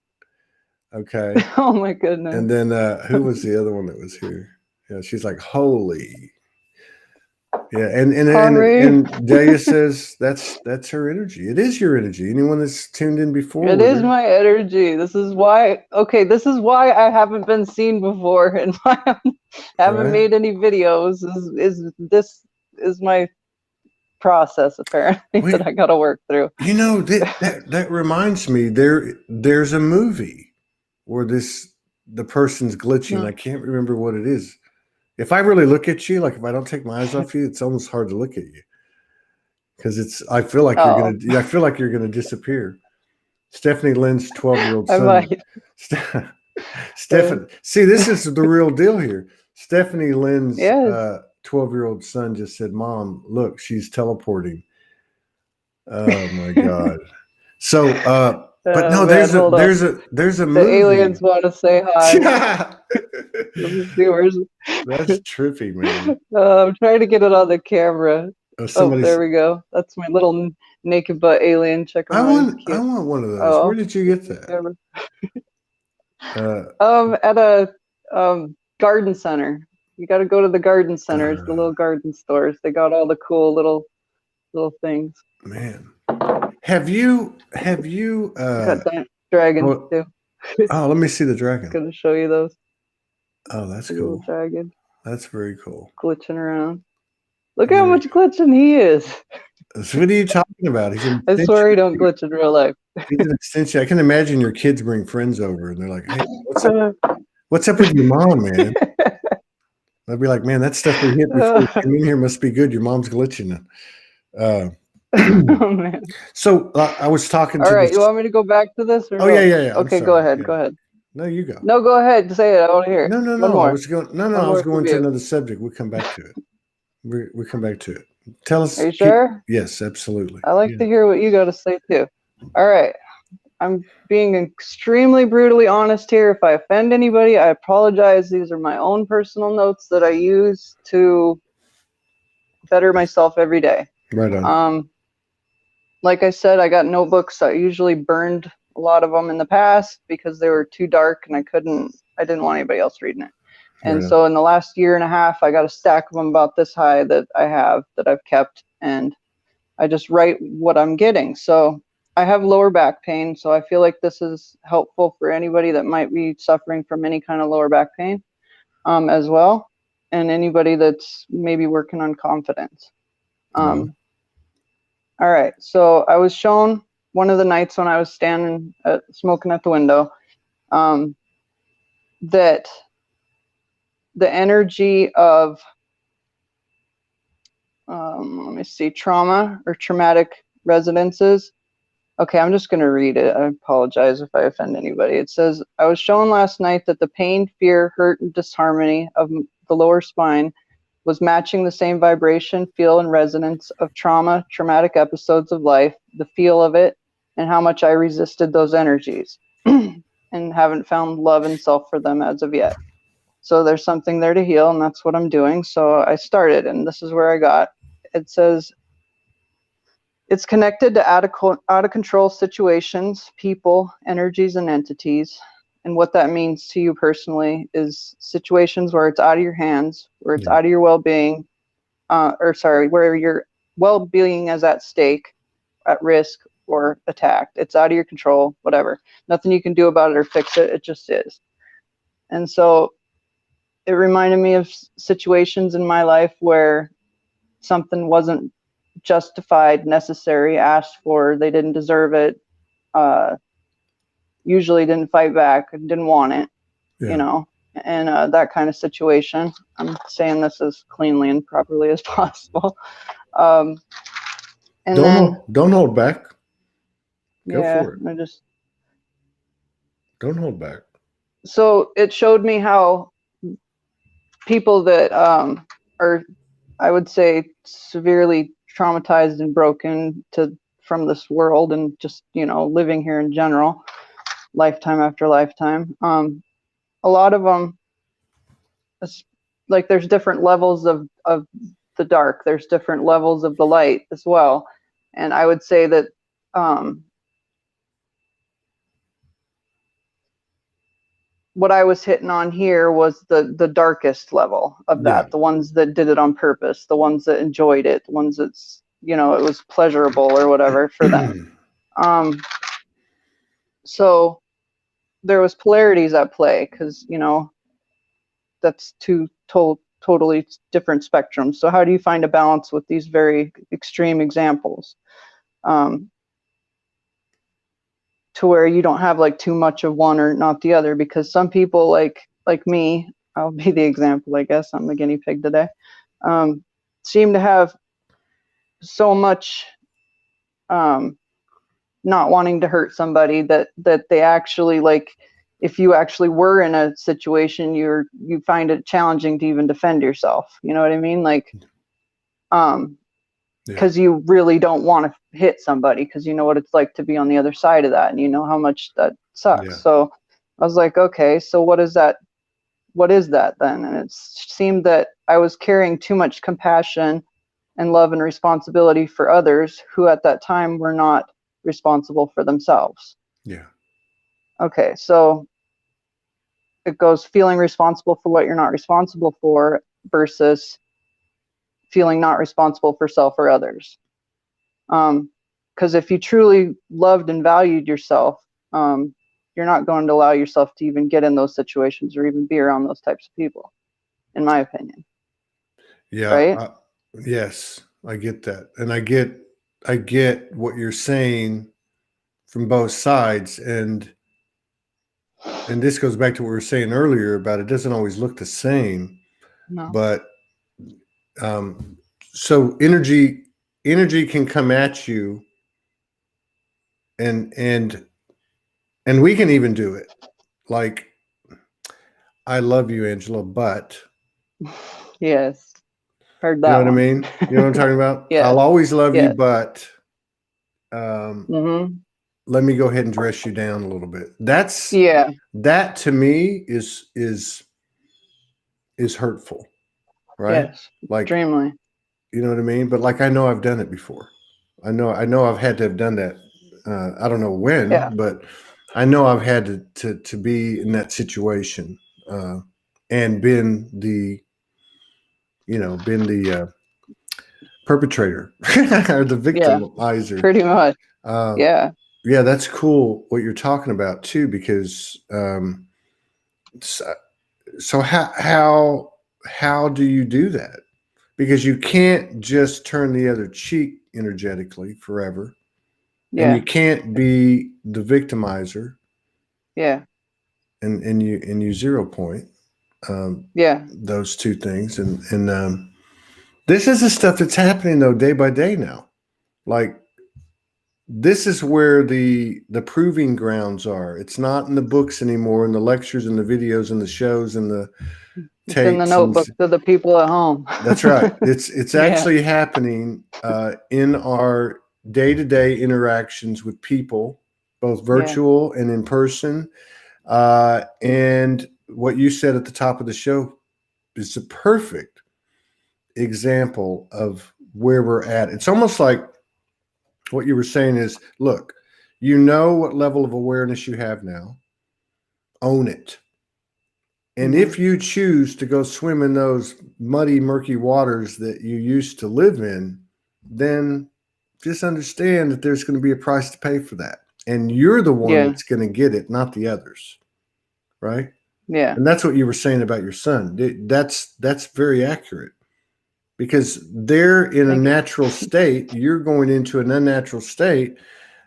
A: Okay.
B: Oh my goodness.
A: And then who was the other one that was here? Yeah, she's like, holy. Yeah, and Delia says that's her energy. It is your energy. Anyone that's tuned in before.
B: It is my energy. This is why I haven't been seen before and why I haven't made any videos. This is my process apparently that I gotta work through.
A: You know, that reminds me, there's a movie where the person's glitching. I can't remember what it is. If I really look at you, like if I don't take my eyes off you, it's almost hard to look at you because I feel like you're gonna disappear. Stephanie Lynn's 12-year-old son. Stephanie, see, this is the real deal here. Stephanie Lynn's 12-year-old son just said, "Mom, look, she's teleporting." Oh my God! So, but no, there's a movie.
B: The aliens want to say hi.
A: That's trippy, man.
B: I'm trying to get it on the camera. Oh, there we go. That's my little naked butt alien. Check him out.
A: I want one of those. Where did you get that?
B: At a garden center. You got to go to the garden centers, the little garden stores. They got all the cool little things.
A: Man, have you
B: got dragons too?
A: Oh, let me see the dragon.
B: I'm gonna show you those.
A: Oh, that's cool.
B: Dragon.
A: That's very cool.
B: Glitching around. Look how much glitching he is.
A: So what are you talking about?
B: I swear he don't glitch in real life.
A: He's an extension. I can imagine your kids bring friends over and they're like, "Hey, what's up with your mom, man?" I'd be like, "Man, that stuff we hit before you came in here must be good. Your mom's glitching."
B: Oh man.
A: So I was talking.
B: All right, you want me to go back to this? Or
A: yeah.
B: Okay, go ahead. Go ahead.
A: No, you go.
B: No, go ahead. Say it. I want to hear it.
A: No. I was going to another subject. We'll come back to it. We'll come back to it. Tell us.
B: Are you sure?
A: Yes, absolutely.
B: I like to hear what you got to say too. All right. I'm being extremely brutally honest here. If I offend anybody, I apologize. These are my own personal notes that I use to better myself every day.
A: Right on.
B: Like I said, I got notebooks. I usually burned a lot of them in the past because they were too dark and I didn't want anybody else reading it. And so in the last year and a half, I got a stack of them about this high that I've kept, and I just write what I'm getting. So I have lower back pain, so I feel like this is helpful for anybody that might be suffering from any kind of lower back pain as well, and anybody that's maybe working on confidence. All right, so I was shown one of the nights when I was standing smoking at the window that the energy of let me see, trauma or traumatic residences. Okay, I'm just going to read it. I apologize if I offend anybody. It says, I was shown last night that the pain, fear, hurt, and disharmony of the lower spine was matching the same vibration, feel, and resonance of trauma, traumatic episodes of life, the feel of it, and how much I resisted those energies and haven't found love and self for them as of yet. So there's something there to heal, and that's what I'm doing. So I started, and this is where I got. It says, it's connected to out of control situations, people, energies, and entities. And what that means to you personally is situations where it's out of your hands, where it's out of your well-being, where your well-being is at stake, at risk or attacked. It's out of your control, whatever. Nothing you can do about it or fix it. It just is. And so it reminded me of situations in my life where something wasn't justified, necessary, asked for, they didn't deserve it, usually didn't fight back, didn't want it, you know, and that kind of situation. I'm saying this as cleanly and properly as possible. And
A: don't hold back. Go for it. Don't hold back.
B: So it showed me how people that are, I would say, severely traumatized and broken from this world and just, you know, living here in general, lifetime after lifetime. A lot of them, like, there's different levels of the dark. There's different levels of the light as well. And I would say that what I was hitting on here was the darkest level of that, the ones that did it on purpose, the ones that enjoyed it, the ones that's, you know, it was pleasurable or whatever for them. So there was polarities at play, because, you know, that's two totally different spectrums. So how do you find a balance with these very extreme examples? To where you don't have like too much of one or not the other, because some people like me, I'll be the example, I guess I'm the guinea pig today, seem to have so much not wanting to hurt somebody that they actually, like, if you actually were in a situation, you find it challenging to even defend yourself. You know what I mean? Like, because you really don't want to hit somebody, because you know what it's like to be on the other side of that, and you know how much that sucks. So I was like, okay, so what is that then? And it seemed that I was carrying too much compassion and love and responsibility for others who at that time were not responsible for themselves. Okay, so it goes feeling responsible for what you're not responsible for versus feeling not responsible for self or others. Because if you truly loved and valued yourself, you're not going to allow yourself to even get in those situations or even be around those types of people, in my opinion. Right?
A: Yes, I get that. And I get what you're saying from both sides. And this goes back to what we were saying earlier about it doesn't always look the same.
B: No.
A: But so energy can come at you, and we can even do it. Like, I love you, Angela, but
B: yes, heard that.
A: You know what I mean? You know what I'm talking about? I'll always love you, but let me go ahead and dress you down a little bit. That's that to me is hurtful, right?
B: Yes,
A: like,
B: extremely.
A: You know what I mean? But like, I know I've done it before. I know I've had to have done that. I don't know when, but I know I've had to be in that situation and been the perpetrator or the victimizer.
B: Pretty much.
A: Yeah, that's cool what you're talking about too, because so how do you do that? Because you can't just turn the other cheek energetically forever. And you can't be the victimizer. And you 0 point. Those two things. And this is the stuff that's happening though day by day now. Like, this is where the proving grounds are. It's not in the books anymore, in the lectures and the videos and the shows and the
B: tapes. It's in the notebooks of the people at home.
A: That's right. It's actually happening in our day-to-day interactions with people, both virtual and in person. And what you said at the top of the show is a perfect example of where we're at. It's almost like what you were saying is, look, you know what level of awareness you have now. Own it. And if you choose to go swim in those muddy, murky waters that you used to live in, then just understand that there's going to be a price to pay for that. And you're the one that's going to get it, not the others. Right?
B: Yeah.
A: And that's what you were saying about your son. That's very accurate, because they're in a natural state. You're going into an unnatural state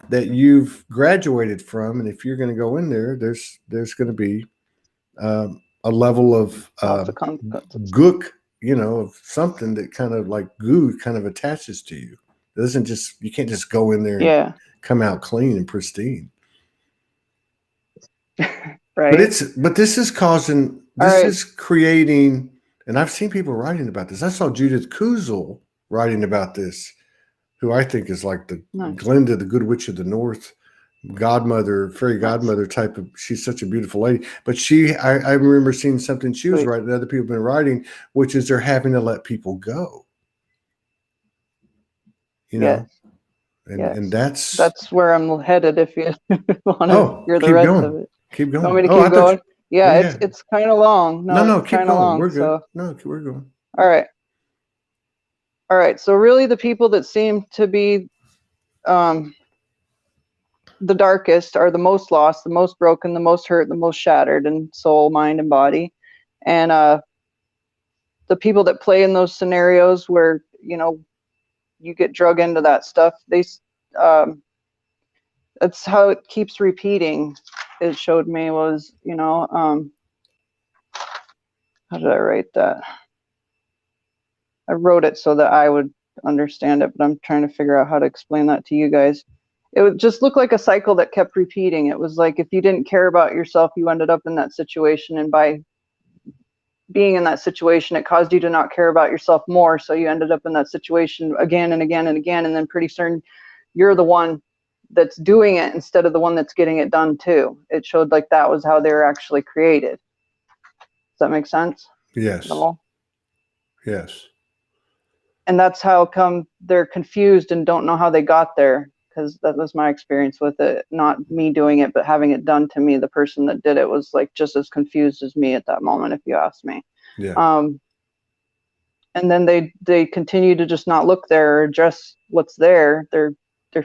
A: that you've graduated from. And if you're going to go in there, there's going to be a level of gook, of something that kind of like goo kind of attaches to you. It doesn't just, you can't just go in there and come out clean and pristine.
B: Right.
A: But this is causing, this is creating, and I've seen people writing about this. I saw Judith Kuzel writing about this, who I think is like the Glinda, the Good Witch of the North, godmother, fairy godmother type of, she's such a beautiful lady. But I remember seeing something she was writing, other people have been writing, which is they're having to let people go. And that's
B: where I'm headed if you want to hear the rest of it.
A: Keep going.
B: Want me to keep going? It's kind of long. No, keep going. Long,
A: we're good. No, we're going.
B: All right. So really the people that seem to be the darkest are the most lost, the most broken, the most hurt, the most shattered in soul, mind, and body. And the people that play in those scenarios where, you get drug into that stuff, that's how it keeps repeating. It showed me was, how did I write that? I wrote it so that I would understand it, but I'm trying to figure out how to explain that to you guys. It would just look like a cycle that kept repeating. It was like if you didn't care about yourself, you ended up in that situation, and by being in that situation, it caused you to not care about yourself more, so you ended up in that situation again and again and again, and then pretty soon you're the one that's doing it instead of the one that's getting it done too. It showed like that was how they were actually created. Does that make sense?
A: Yes. Yes.
B: And that's how come they're confused and don't know how they got there, because that was my experience with it. Not me doing it, but having it done to me. The person that did it was like just as confused as me at that moment, if you ask me.
A: Yeah.
B: And then they continue to just not look there or address what's there, their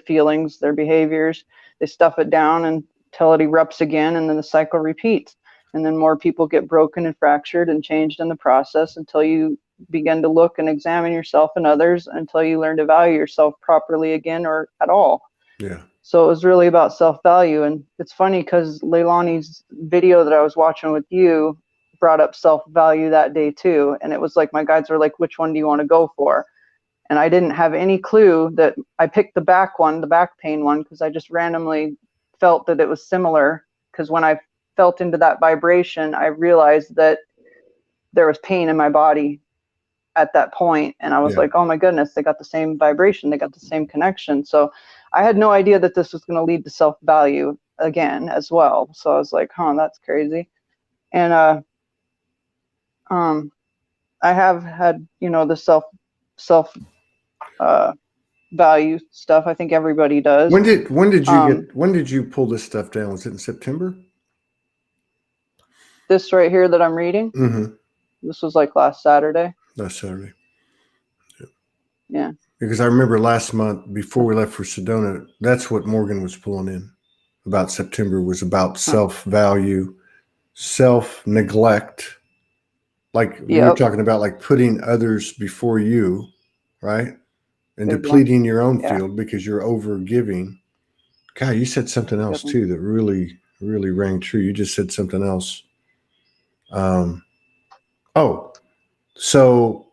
B: feelings, their behaviors. They stuff it down until it erupts again, and then the cycle repeats. And then more people get broken and fractured and changed in the process until you begin to look and examine yourself and others, until you learn to value yourself properly again, or at all.
A: Yeah.
B: So it was really about self-value. And it's funny because Leilani's video that I was watching with you brought up self-value that day too. And it was like my guides were like, which one do you want to go for? And I didn't have any clue that I picked the back pain one, because I just randomly felt that it was similar. Because when I felt into that vibration, I realized that there was pain in my body at that point. And I was like, oh my goodness, they got the same vibration. They got the same connection. So I had no idea that this was going to lead to self-value again as well. So I was like, that's crazy. And I have had, the self value stuff. I think everybody does.
A: When did you pull this stuff down? Was it in September?
B: This right here that I'm reading?
A: Mm-hmm.
B: This was like last Saturday.
A: Last Saturday.
B: Yeah.
A: Because I remember last month before we left for Sedona, that's what Morgan was pulling in about September, was about self-value, self-neglect. Like we were talking about, like putting others before you, right? And depleting your own field because you're over giving. God, you said something else too that really, really rang true. You just said something else. So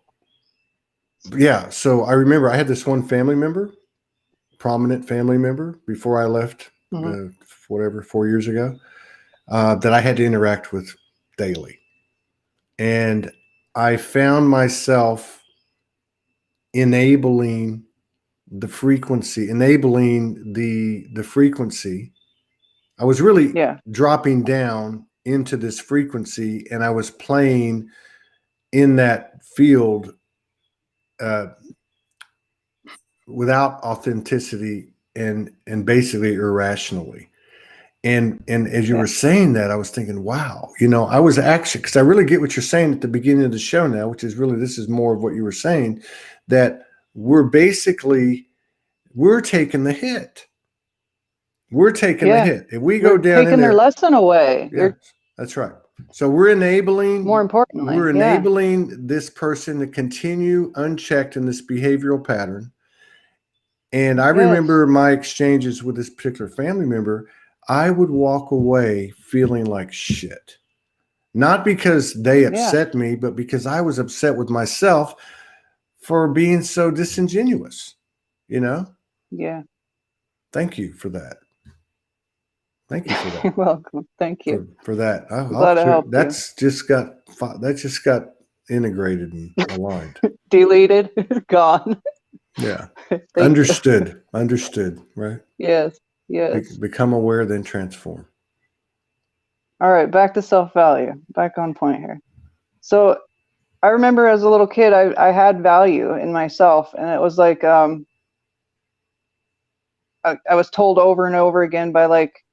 A: I remember I had this one family member, prominent family member, before I left, 4 years ago, that I had to interact with daily. And I found myself enabling the frequency. I was really dropping down into this frequency, and I was playing in that field without authenticity and basically irrationally. And as you were saying that, I was thinking, wow, I was actually, because I really get what you're saying at the beginning of the show now, which is really, this is more of what you were saying, that we're basically we're taking the hit. We're taking the hit. If we go down
B: taking their lesson away.
A: Yeah, that's right. So we're enabling,
B: more importantly,
A: we're enabling this person to continue unchecked in this behavioral pattern. And I remember my exchanges with this particular family member. I would walk away feeling like shit. Not because they upset me, but because I was upset with myself for being so disingenuous, you know?
B: Yeah.
A: Thank you for that. Thank you for that.
B: You're welcome. Thank you
A: for that.
B: I'm glad I helped you.
A: That just got integrated and aligned.
B: Deleted, gone.
A: Yeah. Understood. Understood. Right.
B: Yes. Yes.
A: Become aware, then transform.
B: All right. Back to self-value. Back on point here. So I remember as a little kid, I had value in myself, and it was like I was told over and over again by like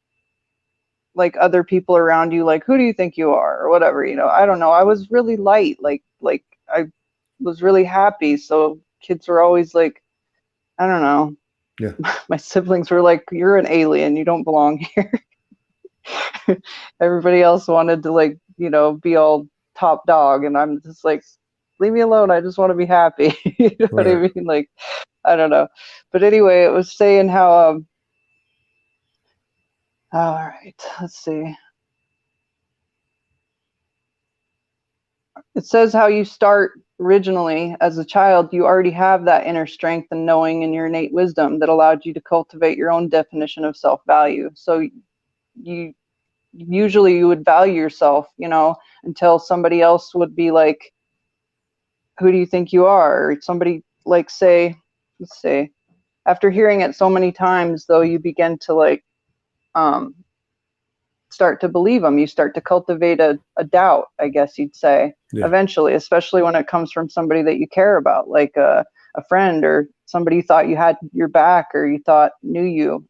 B: other people around you, like, who do you think you are, or whatever, you know. I don't know. I was really light, like I was really happy. So kids were always like, I don't know.
A: Yeah.
B: My siblings were like, you're an alien. You don't belong here. Everybody else wanted to, like, you know, be all top dog, and I'm just like, leave me alone. I just want to be happy. You know what I mean? Like, I don't know. But anyway, it was saying how all right, let's see. It says how you start originally as a child. You already have that inner strength and knowing and your innate wisdom that allowed you to cultivate your own definition of self-value. So you would value yourself, you know, until somebody else would be like, who do you think you are? Or somebody like say, let's say, after hearing it so many times, though, you begin to like start to believe them. You start to cultivate a doubt, I guess you'd say, eventually, especially when it comes from somebody that you care about, like a friend or somebody you thought you had your back or you thought knew you.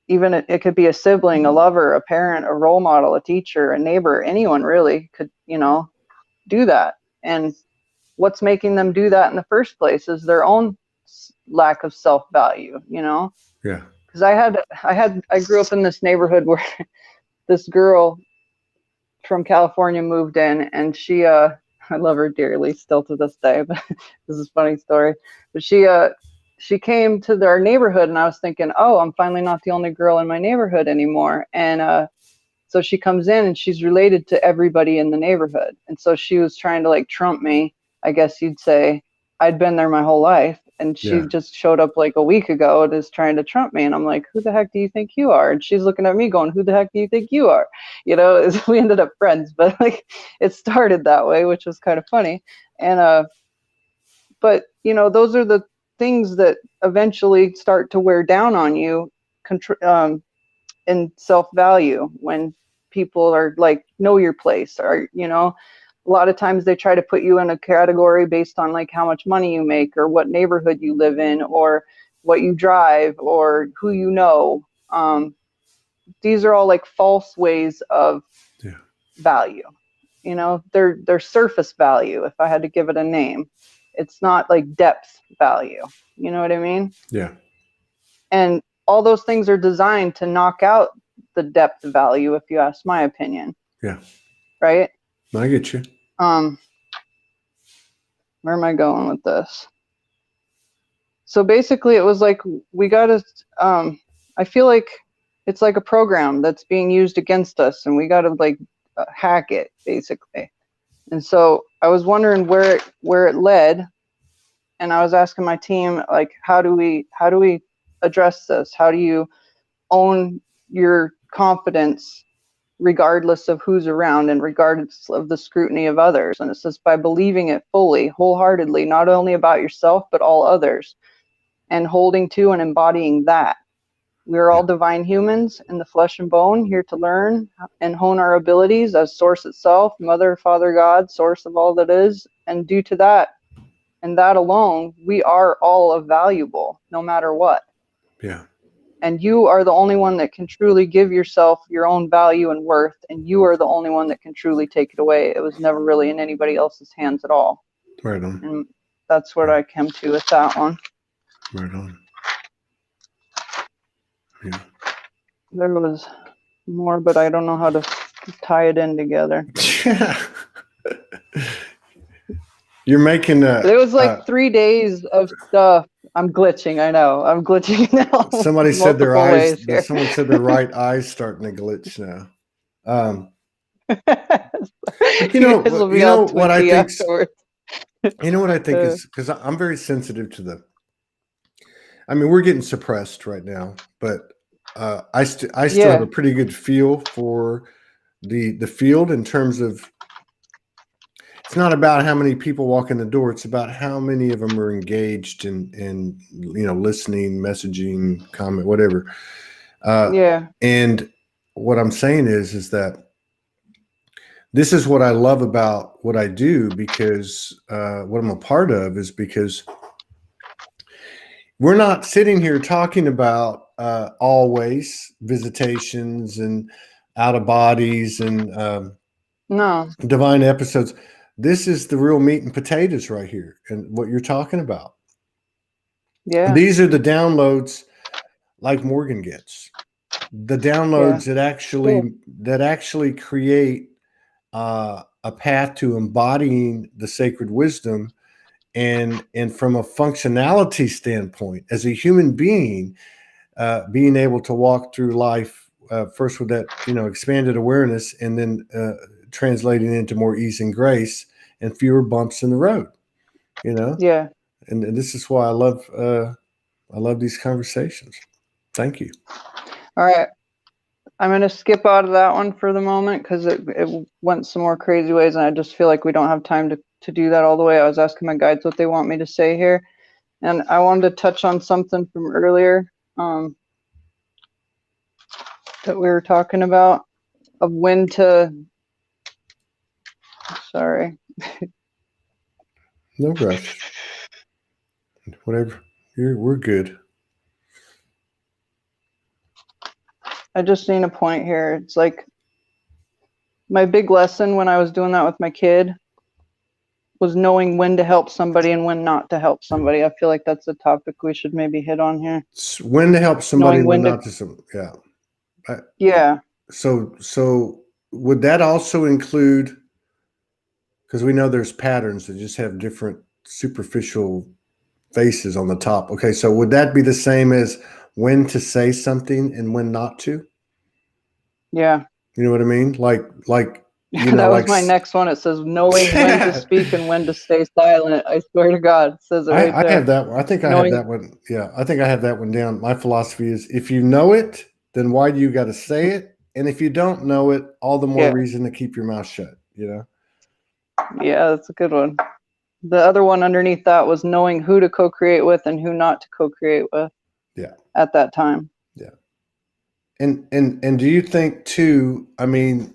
B: Even it could be a sibling, a lover, a parent, a role model, a teacher, a neighbor, anyone really could, you know, do that. And what's making them do that in the first place is their own lack of self-value, you know?
A: Yeah.
B: Because I grew up in this neighborhood where this girl from California moved in, and she I love her dearly still to this day, but this is a funny story. But she came to our neighborhood, and I was thinking, oh, I'm finally not the only girl in my neighborhood anymore. And so she comes in, and she's related to everybody in the neighborhood. And so she was trying to like trump me, I guess you'd say. I'd been there my whole life, and she just showed up like a week ago and is trying to trump me. And I'm like, who the heck do you think you are? And she's looking at me going, who the heck do you think you are? You know, we ended up friends, but like it started that way, which was kind of funny. And but you know, those are the things that eventually start to wear down on you in self-value, when people are like, know your place, or, you know, a lot of times they try to put you in a category based on like how much money you make, or what neighborhood you live in, or what you drive, or who you know. These are all like false ways of value. You know, they're surface value, if I had to give it a name. It's not like depth value. You know what I mean?
A: Yeah.
B: And all those things are designed to knock out the depth value, if you ask my opinion.
A: Yeah.
B: Right?
A: I get you.
B: Where am I going with this? So basically it was like, we gotta I feel like it's like a program that's being used against us, and we gotta like hack it, basically. And so I was wondering where it led, and I was asking my team, like, how do we address this? How do you own your confidence regardless of who's around and regardless of the scrutiny of others? And it says, by believing it fully, wholeheartedly, not only about yourself, but all others, and holding to and embodying that. We are all divine humans in the flesh and bone, here to learn and hone our abilities as source itself, mother, father, God, source of all that is. And due to that, and that alone, we are all valuable, no matter what.
A: Yeah.
B: And you are the only one that can truly give yourself your own value and worth, and you are the only one that can truly take it away. It was never really in anybody else's hands at all.
A: Right on.
B: And that's what I came to with that one.
A: Right on. Yeah.
B: There was more, but I don't know how to tie it in together.
A: You're making a.
B: It was like 3 days of stuff. I'm glitching. I know. I'm glitching now.
A: Somebody said their eyes.
B: Here.
A: Someone said their right eye's starting to glitch now. But you know what I think. You know what I think is, because I'm very sensitive to the. I mean, we're getting suppressed right now, but I still have a pretty good feel for the field in terms of. It's not about how many people walk in the door. It's about how many of them are engaged in listening, messaging, comment, whatever. And what I'm saying is that this is what I love about what I do, because what I'm a part of is because we're not sitting here talking about always visitations and out of bodies and divine episodes. This is the real meat and potatoes right here, and what you're talking about.
B: Yeah.
A: These are the downloads like Morgan gets. The downloads that actually create a path to embodying the sacred wisdom, and from a functionality standpoint, as a human being, being able to walk through life first with that expanded awareness, and then translating into more ease and grace and fewer bumps in the road.
B: Yeah.
A: And this is why I love these conversations. Thank you.
B: All right. I'm going to skip out of that one for the moment, because it went some more crazy ways, and I just feel like we don't have time to do that all the way. I was asking my guides what they want me to say here, and I wanted to touch on something from earlier that we were talking about, of when to. Sorry.
A: No rush. Whatever. We're good.
B: I just seen a point here. It's like my big lesson when I was doing that with my kid was knowing when to help somebody and when not to help somebody. I feel like that's a topic we should maybe hit on here.
A: When to help somebody and when not to somebody. Yeah.
B: Yeah.
A: So would that also include, because we know there's patterns that just have different superficial faces on the top. Okay, so would that be the same as when to say something and when not to?
B: Yeah.
A: You know what I mean? Like
B: that was my next one. It says knowing when to speak and when to stay silent. I swear to God, it says it right there.
A: I have that one. I think I have that one. Yeah, I think I have that one down. My philosophy is, if you know it, then why do you got to say it? And if you don't know it, all the more reason to keep your mouth shut, Yeah,
B: that's a good one. The other one underneath that was knowing who to co-create with and who not to co-create with.
A: Yeah.
B: At that time.
A: Yeah. And do you think too, I mean,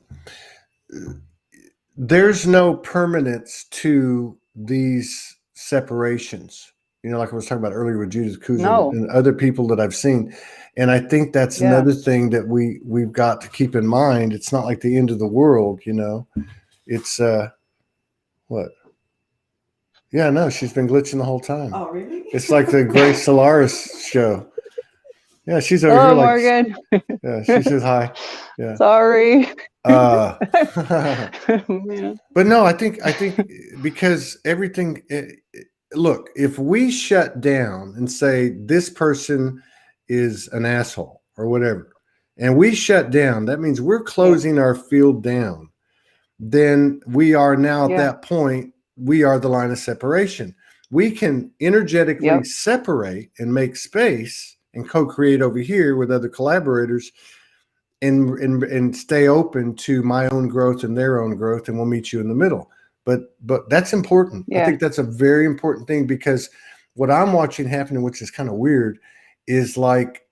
A: there's no permanence to these separations, like I was talking about earlier with Judith Kuzin and other people that I've seen. And I think that's another thing that we've got to keep in mind. It's not like the end of the world, It's what? Yeah, no, she's been glitching the whole time.
C: Oh, really?
A: It's like the Grace Solaris show. Yeah, she's over here like
B: Morgan.
A: Yeah, she says hi. Yeah.
B: Sorry.
A: But no, I think because everything. Look, if we shut down and say this person is an asshole or whatever, and we shut down, that means we're closing our field down. Then we are now at that point. We are the line of separation. We can energetically separate and make space and co-create over here with other collaborators, and stay open to my own growth and their own growth, and we'll meet you in the middle. But that's important. I think that's a very important thing, because what I'm watching happening, which is kind of weird, is like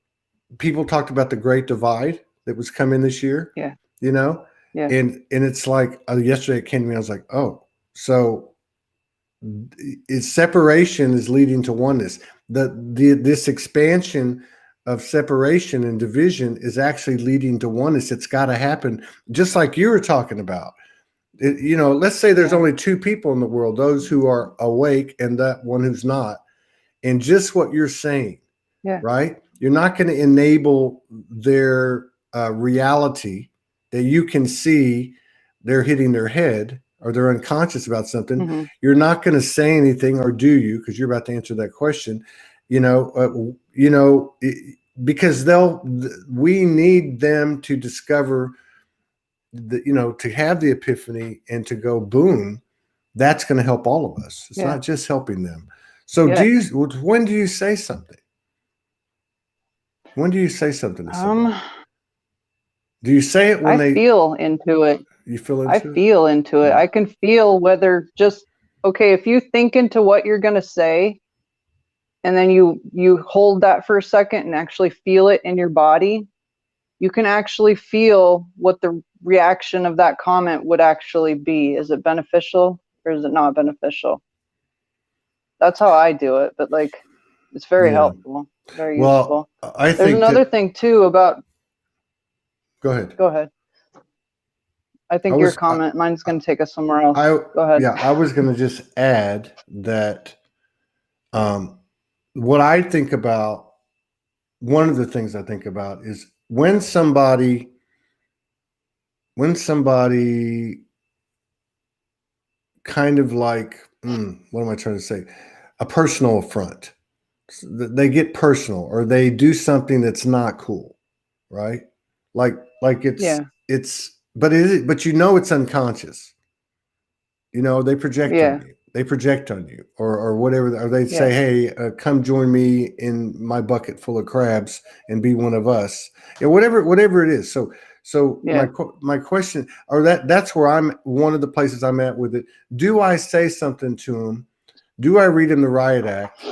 A: people talked about the Great Divide that was coming this year.
B: Yeah.
A: And it's like yesterday it came to me. I was like, oh, so separation is leading to oneness. This expansion of separation and division is actually leading to oneness. It's got to happen, just like you were talking about. Let's say there's only two people in the world, those who are awake and that one who's not. And just what you're saying, right? You're not going to enable their reality that you can see they're hitting their head or they're unconscious about something.
B: Mm-hmm.
A: You're not going to say anything, or do you? Because you're about to answer that question. Because we need them to discover to have the epiphany and to go boom. That's going to help all of us. It's not just helping them. So when do you say something? When do you say something to someone? Do you say it when
B: I feel into it?
A: You feel into
B: I
A: it?
B: feel into it. I can feel whether if you think into what you're going to say, and then you hold that for a second and actually feel it in your body, you can actually feel what the reaction of that comment would actually be. Is it beneficial or is it not beneficial? That's how I do it, but it's very helpful, very useful. There's another thing too about.
A: Go ahead.
B: Go ahead. I think your comment, mine's going to take us somewhere else. Go ahead.
A: Yeah, I was going to just add that what I think about, one of the things I think about is when somebody kind of what am I trying to say? A personal affront. They get personal or they do something that's not cool, right? Like it's but it's unconscious. They project on you. They project on you or whatever, or they say, hey, come join me in my bucket full of crabs and be one of us. Whatever it is. So my question, or that's where one of the places I'm at with it. Do I say something to them? Do I read them the riot act?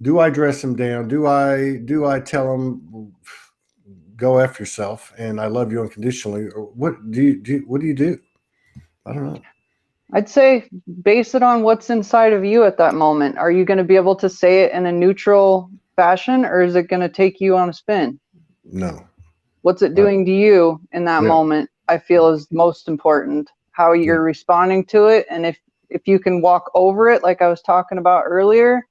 A: Do I dress them down? Do I tell them go F yourself and I love you unconditionally? Or what do you do? I don't know.
B: I'd say base it on what's inside of you at that moment. Are you going to be able to say it in a neutral fashion, or is it going to take you on a spin?
A: No.
B: What's it doing to you in that moment, I feel, is most important. How you're responding to it, and if you can walk over it, like I was talking about earlier,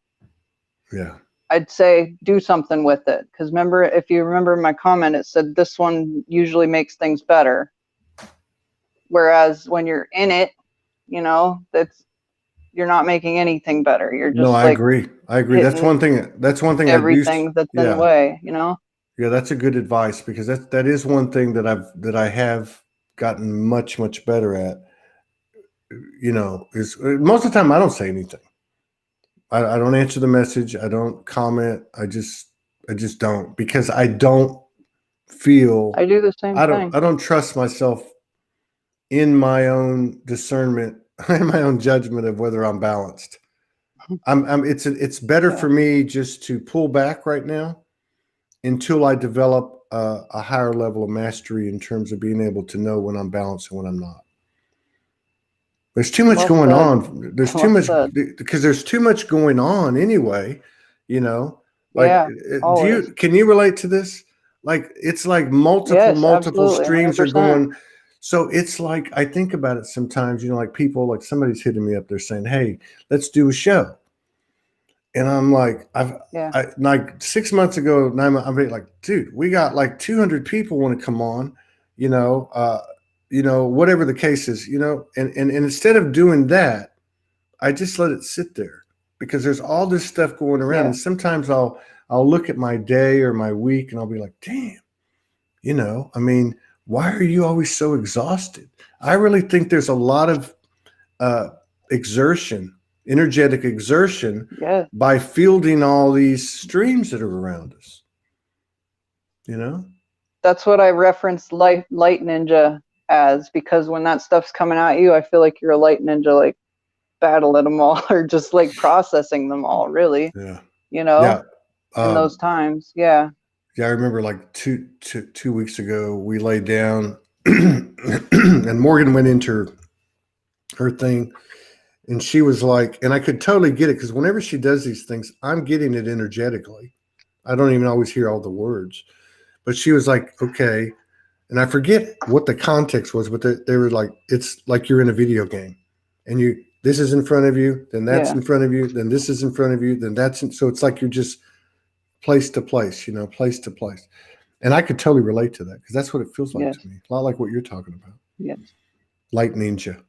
B: I'd say do something with it. Because if you remember my comment, it said this one usually makes things better. Whereas when you're in it, you're not making anything better. You're just
A: I agree. That's one thing.
B: Everything that's in the way,
A: Yeah, that's a good advice, because that is one thing that I have gotten much, much better at. Is most of the time I don't say anything. I don't answer the message. I don't comment. I just don't, because I don't feel.
B: I do the same thing.
A: I don't trust myself in my own discernment, in my own judgment of whether I'm balanced. It's better for me just to pull back right now until I develop a higher level of mastery in terms of being able to know when I'm balanced and when I'm not. There's too much going on. There's too much, because there's too much going on anyway. Can you relate to this? It's like multiple streams 100%. Are going. So it's like, I think about it sometimes, like people, like somebody's hitting me up, they're saying, hey, let's do a show. And I'm like, like 6 months ago, I'm like, dude, we got like 200 people want to come on, whatever the case is, and instead of doing that, I just let it sit there, because there's all this stuff going around. And sometimes I'll look at my day or my week and I'll be like, damn, why are you always so exhausted? I really think there's a lot of energetic exertion by fielding all these streams that are around us.
B: That's what I referenced light ninja as, because when that stuff's coming at you, I feel like you're a light ninja, like battling them all, or just like processing them all, really. In those times.
A: I remember like two weeks ago, we laid down and Morgan went into her thing, and she was like, and I could totally get it, because whenever she does these things, I'm getting it energetically. I don't even always hear all the words, but she was like, okay. And I forget what the context was, but they were like, it's like you're in a video game, and this is in front of you, then that's in front of you, then this is in front of you, then that's so it's like you're just place to place, place to place. And I could totally relate to that because that's what it feels like to me. A lot like what you're talking about.
B: Yes.
A: Light ninja.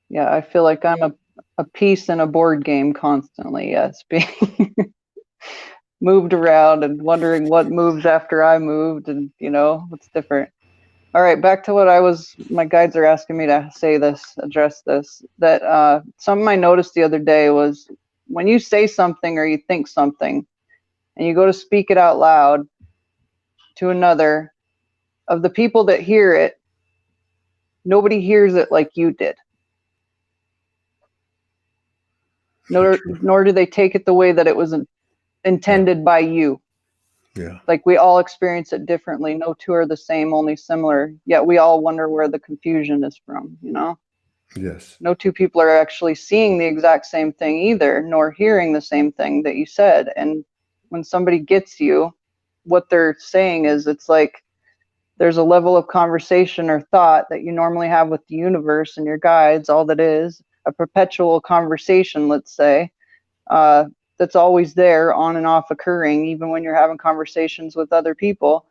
B: Yeah, I feel like I'm a piece in a board game constantly. Yes, being moved around and wondering what moves after I moved, and what's different. All right, back to what my guides are asking me to address this. That something I noticed the other day was when you say something or you think something and you go to speak it out loud to another, of the people that hear it, nobody hears it like you did. Nor do they take it the way that it was intended by you.
A: Yeah.
B: Like we all experience it differently. No two are the same, only similar. Yet we all wonder where the confusion is from,
A: Yes.
B: No two people are actually seeing the exact same thing either, nor hearing the same thing that you said. And when somebody gets you, what they're saying is, it's like there's a level of conversation or thought that you normally have with the universe and your guides, all that is a perpetual conversation, let's say, that's always there, on and off occurring, even when you're having conversations with other people.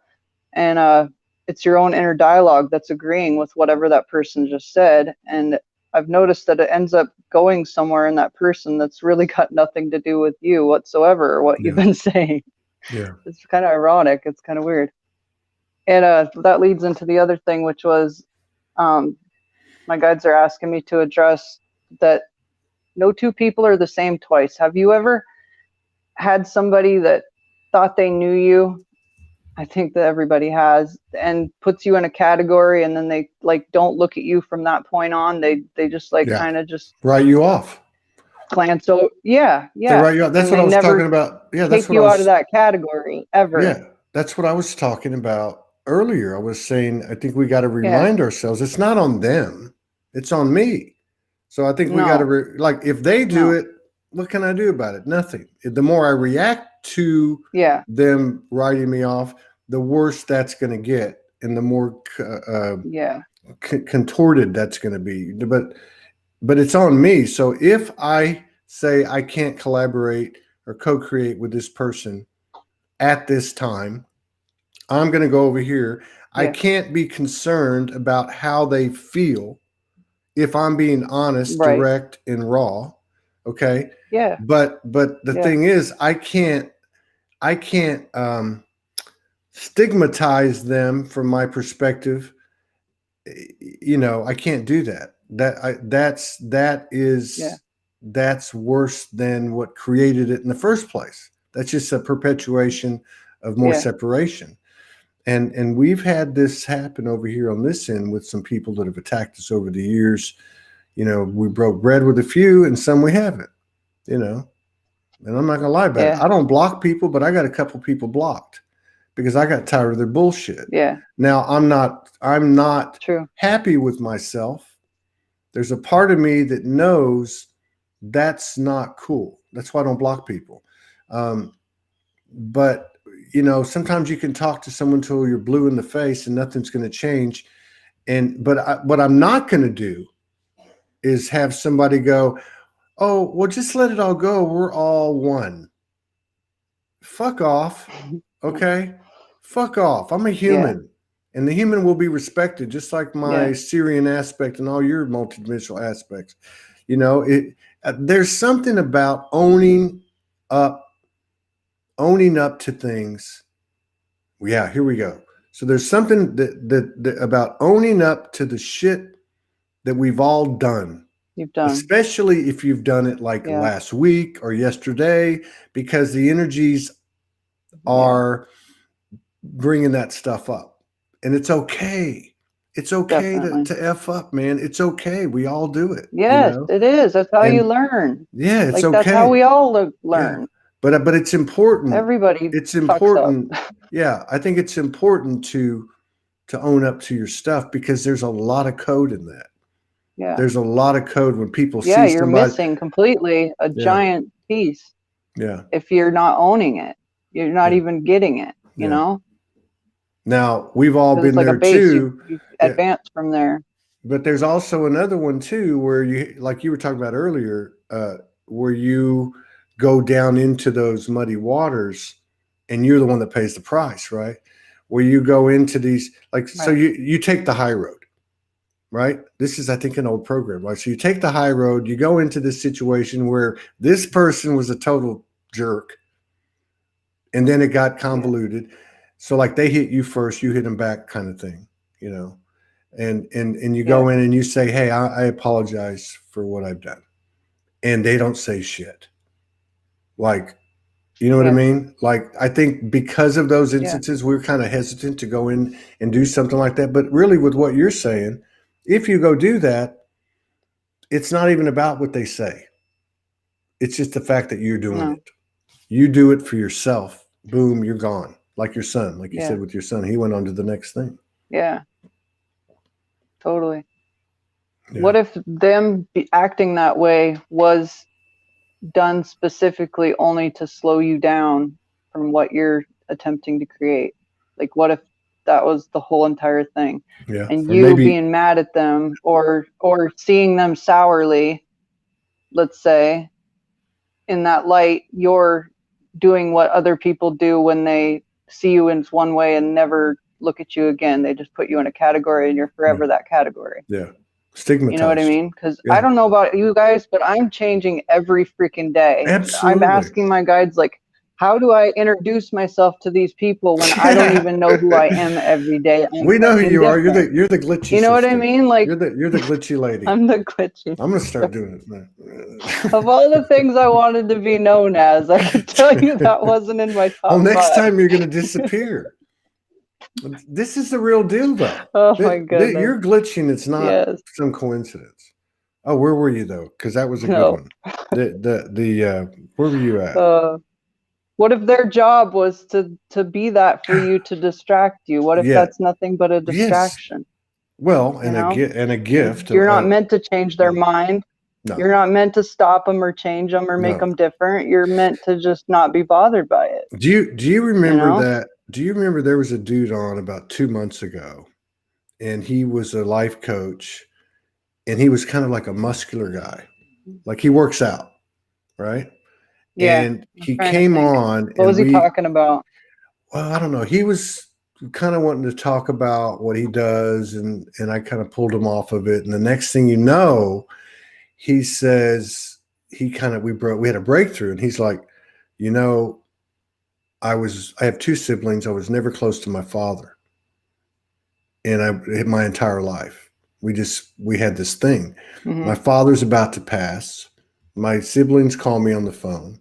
B: And it's your own inner dialogue that's agreeing with whatever that person just said. And I've noticed that it ends up going somewhere in that person that's really got nothing to do with you whatsoever, or what you've been saying.
A: Yeah.
B: It's kind of ironic. It's kind of weird. And that leads into the other thing, which was my guides are asking me to address that no two people are the same twice. Have you ever had somebody that thought they knew you? I think that everybody has, and puts you in a category, and then they don't look at you from that point on. They just kind of just
A: write you off.
B: Glance over. Yeah.
A: They write you off. That's what I was talking about. Yeah, that's
B: what you out of that category ever.
A: Yeah, that's what I was talking about earlier. I was saying I think we got to remind ourselves it's not on them, it's on me. So I think we got to if they do it, what can I do about it? Nothing. The more I react to them writing me off, the worse that's going to get, and the more contorted that's going to be. But it's on me. So if I say I can't collaborate or co-create with this person at this time, I'm going to go over here. I can't be concerned about how they feel if I'm being honest, direct, and raw. Okay.
B: Yeah.
A: But the thing is, I can't stigmatize them from my perspective. I can't do that. That's worse than what created it in the first place. That's just a perpetuation of more separation. And we've had this happen over here on this end with some people that have attacked us over the years. We broke bread with a few, and some we haven't, and I'm not gonna lie about it. I don't block people, but I got a couple people blocked because I got tired of their bullshit.
B: Yeah.
A: Now I'm not happy with myself. There's a part of me that knows that's not cool. That's why I don't block people. But sometimes you can talk to someone till you're blue in the face and nothing's going to change. But what I'm not going to do is have somebody go, "Oh, well, just let it all go. We're all one." Fuck off. Okay. Fuck off. I'm a human, and the human will be respected, just like my Syrian aspect and all your multidimensional aspects. There's something about owning up to things. Yeah, here we go. So there's something that about owning up to the shit that we've all done.
B: You've done.
A: Especially if you've done it last week or yesterday, because the energies are bringing that stuff up. And it's okay. It's okay to F up, man. It's okay. We all do it.
B: Yes, it is. That's how you learn.
A: Yeah, it's okay.
B: That's how we all learn.
A: Yeah. But it's important.
B: Everybody.
A: It's important. Yeah, I think it's important to own up to your stuff, because there's a lot of code in that.
B: Yeah.
A: There's a lot of code when people see
B: you're missing completely a giant piece.
A: Yeah.
B: If you're not owning it, you're not even getting it, you know?
A: Now, we've all been there too.
B: You advance from there.
A: But there's also another one too, where you, like you were talking about earlier, where you go down into those muddy waters and you're the one that pays the price, right? Where you go into these, like, so you take the high road, right? This is, I think, an old program, right? So you take the high road, you go into this situation where this person was a total jerk, and then it got convoluted. So like they hit you first, you hit them back, kind of thing, you know. And you go in and you say, hey, I apologize for what I've done. And they don't say shit. Like, you know what I mean? Like, I think because of those instances, we're kind of hesitant to go in and do something like that. But really, with what you're saying, if you go do that, it's not even about what they say. It's just the fact that you're doing it. You do it for yourself. Boom, you're gone. Like your son, like you said with your son, he went on to the next thing.
B: Yeah. Totally. Yeah. What if them acting that way was done specifically only to slow you down from what you're attempting to create? Like, what if that was the whole entire thing?
A: Yeah.
B: And you being mad at them or seeing them sourly, let's say, in that light, you're doing what other people do when they see you in one way and never look at you again. They just put you in a category and you're forever that category.
A: Yeah. Stigmatized.
B: You know what I mean? Because I don't know about you guys, but I'm changing every freaking day.
A: Absolutely.
B: I'm asking my guides, like, how do I introduce myself to these people when I don't even know who I am every day?
A: We know who you are. You're the glitchy.
B: You know what I mean? Like,
A: you're the glitchy lady.
B: I'm the glitchy.
A: I'm gonna start doing it, man.
B: Of all the things I wanted to be known as, I can tell you that wasn't in my top.
A: Well, next time you're gonna disappear. This is the real deal, though.
B: Oh my goodness.
A: You're glitching. It's not some coincidence. Oh, where were you though? Because that was a good one. Where were you at?
B: What if their job was to be that for you, to distract you? What if that's nothing but a distraction?
A: Yes. Well, and a gift.
B: You're not meant to change their mind. No. You're not meant to stop them or change them or make them different. You're meant to just not be bothered by it.
A: Do you remember that? Do you remember there was a dude on about 2 months ago, and he was a life coach, and he was kind of like a muscular guy, like he works out, right?
B: Yeah.
A: And he came on.
B: What was he talking about?
A: Well, I don't know. He was kind of wanting to talk about what he does, and I kind of pulled him off of it. And the next thing you know, he says we had a breakthrough, and he's like, you know, I have 2 siblings. I was never close to my father. And my entire life, we had this thing. Mm-hmm. My father's about to pass. My siblings call me on the phone,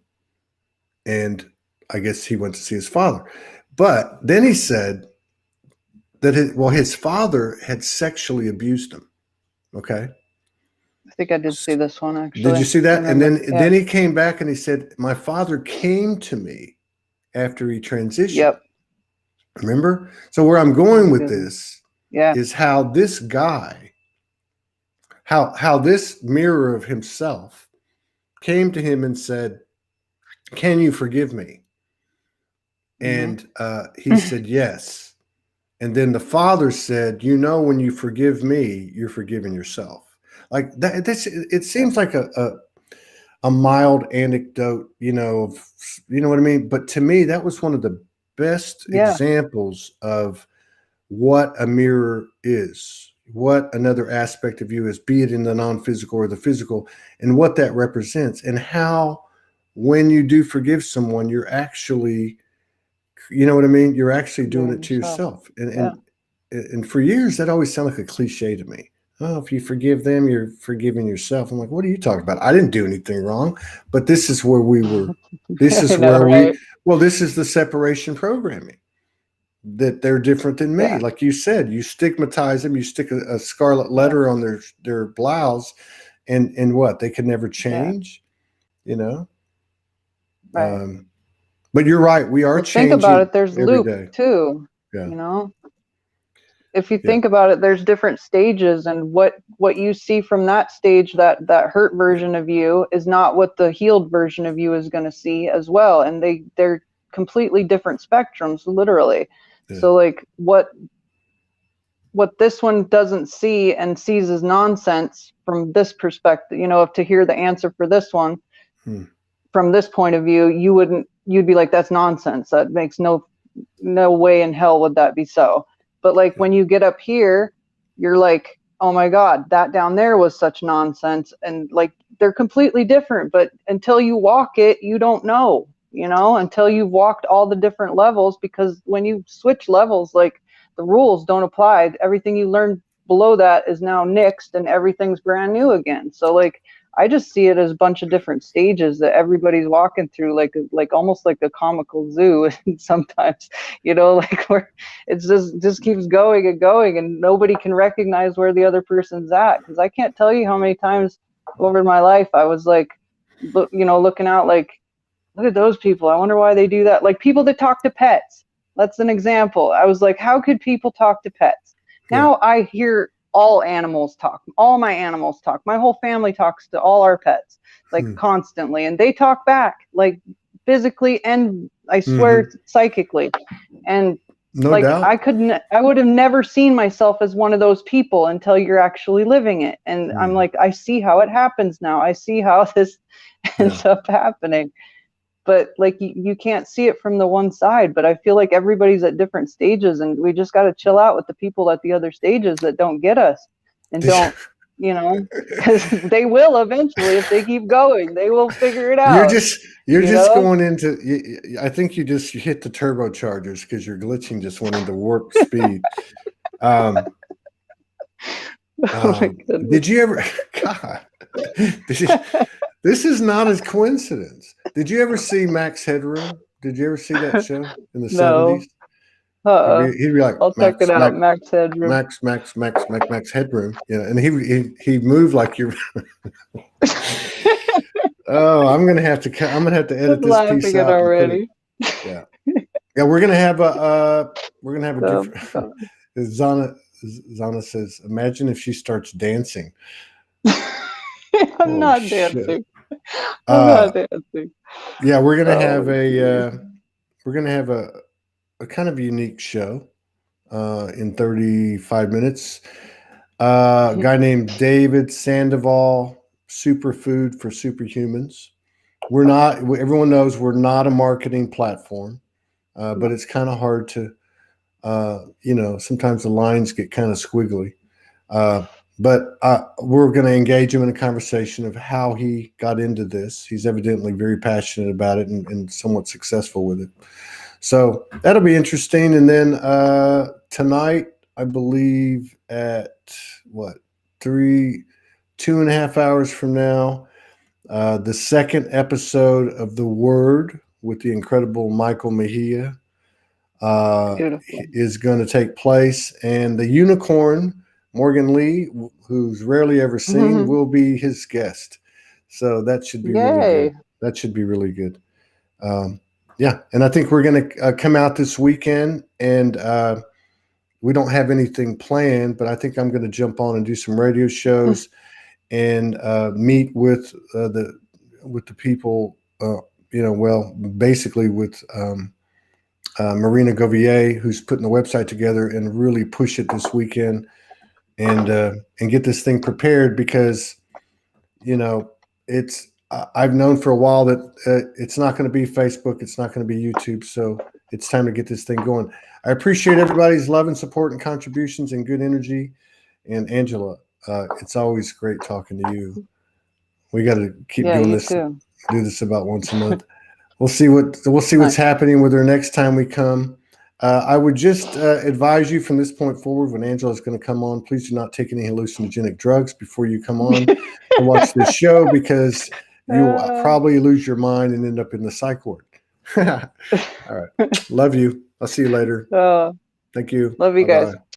A: and I guess he went to see his father. But then he said that his father had sexually abused him. Okay.
B: I think I did see this one, actually.
A: Did you see that? And then he came back and he said, my father came to me after he transitioned. Yep. Remember? So where I'm going with this is how this guy, how this mirror of himself came to him and said, can you forgive me? And he said, yes. And then the father said, you know, when you forgive me, you're forgiving yourself. Like that, it seems like a mild anecdote, you know what I mean? But to me, that was one of the best examples of what a mirror is, what another aspect of you is, be it in the non-physical or the physical, and what that represents, and how when you do forgive someone, you're actually, you know what I mean? You're actually doing it to yourself. And for years, that always sounded like a cliche to me. Oh, if you forgive them, you're forgiving yourself. I'm like, what are you talking about? I didn't do anything wrong, but this is where we were. This is this is the separation programming, that they're different than me. Yeah. Like you said, you stigmatize them, you stick a scarlet letter on their blouse, and what? They can never change, you know?
B: Right.
A: But you're right. We are changing.
B: Think about it. There's loop
A: day.
B: Too, you know? If you think about it, there's different stages, and what you see from that stage, that hurt version of you, is not what the healed version of you is going to see as well. And they're completely different spectrums, literally. Yeah. So like what this one doesn't see and sees as nonsense from this perspective, you know, to hear the answer for this one from this point of view, you wouldn't you'd be like, that's nonsense. That makes no way in hell would that be so. But like when you get up here, you're like, oh my God, that down there was such nonsense. And like, they're completely different, but until you walk it, you don't know, until you've walked all the different levels, because when you switch levels, like the rules don't apply. Everything you learned below that is now nixed and everything's brand new again. So like, I just see it as a bunch of different stages that everybody's walking through, like almost like a comical zoo sometimes, like where it just keeps going and going, and nobody can recognize where the other person's at. Because I can't tell you how many times over my life I was like, looking out like, look at those people. I wonder why they do that. Like people that talk to pets. That's an example. I was like, how could people talk to pets? Now I hear all animals talk. All my animals talk. My whole family talks to all our pets, like constantly. And they talk back, like physically and I swear psychically. And
A: no doubt.
B: I would have never seen myself as one of those people until you're actually living it. And I'm like, I see how it happens now. I see how this ends up happening. But like you can't see it from the one side. But I feel like everybody's at different stages, and we just got to chill out with the people at the other stages that don't get us and don't, because they will eventually. If they keep going, they will figure it out.
A: You're just going into. I think you hit the turbochargers because your glitching just went into warp speed. Did you ever? God, this is not a coincidence. Did you ever see Max Headroom? Did you ever see that show in the 70s? He'd be like,
B: I'll check it out. Max Headroom.
A: Max Headroom. And he moved like you're. Oh, I'm gonna have to edit this piece out
B: already.
A: Yeah, we're gonna have a different. Zana says, imagine if she starts dancing.
B: I'm not dancing. I'm not dancing.
A: Yeah, we're gonna have a kind of unique show in 35 minutes. A guy named David Sandoval, Superfood for Superhumans. Everyone knows we're not a marketing platform, but it's kind of hard to, sometimes the lines get kind of squiggly. But we're going to engage him in a conversation of how he got into this. He's evidently very passionate about it and somewhat successful with it. So that'll be interesting. And then tonight, I believe at 2.5 hours from now, the second episode of The Word with the incredible Michael Mejia is going to take place. And the unicorn, Morgan Lee, who's rarely ever seen, will be his guest. So that should be really good. That should be really good. And I think we're going to come out this weekend, and we don't have anything planned, but I think I'm going to jump on and do some radio shows and meet with the people. Basically with Marina Govier, who's putting the website together, and really push it this weekend. And get this thing prepared, because it's I've known for a while that it's not going to be Facebook, it's not going to be YouTube, so it's time to get this thing going. I appreciate everybody's love and support and contributions and good energy. And Angela, it's always great talking to you. We got to keep doing this. Do this about once a month. We'll see what's happening with her next time we come. I would just advise you from this point forward, when Angela is going to come on, please do not take any hallucinogenic drugs before you come on to watch this show, because you will probably lose your mind and end up in the psych ward. All right. Love you. I'll see you later. Thank you.
B: Love you guys.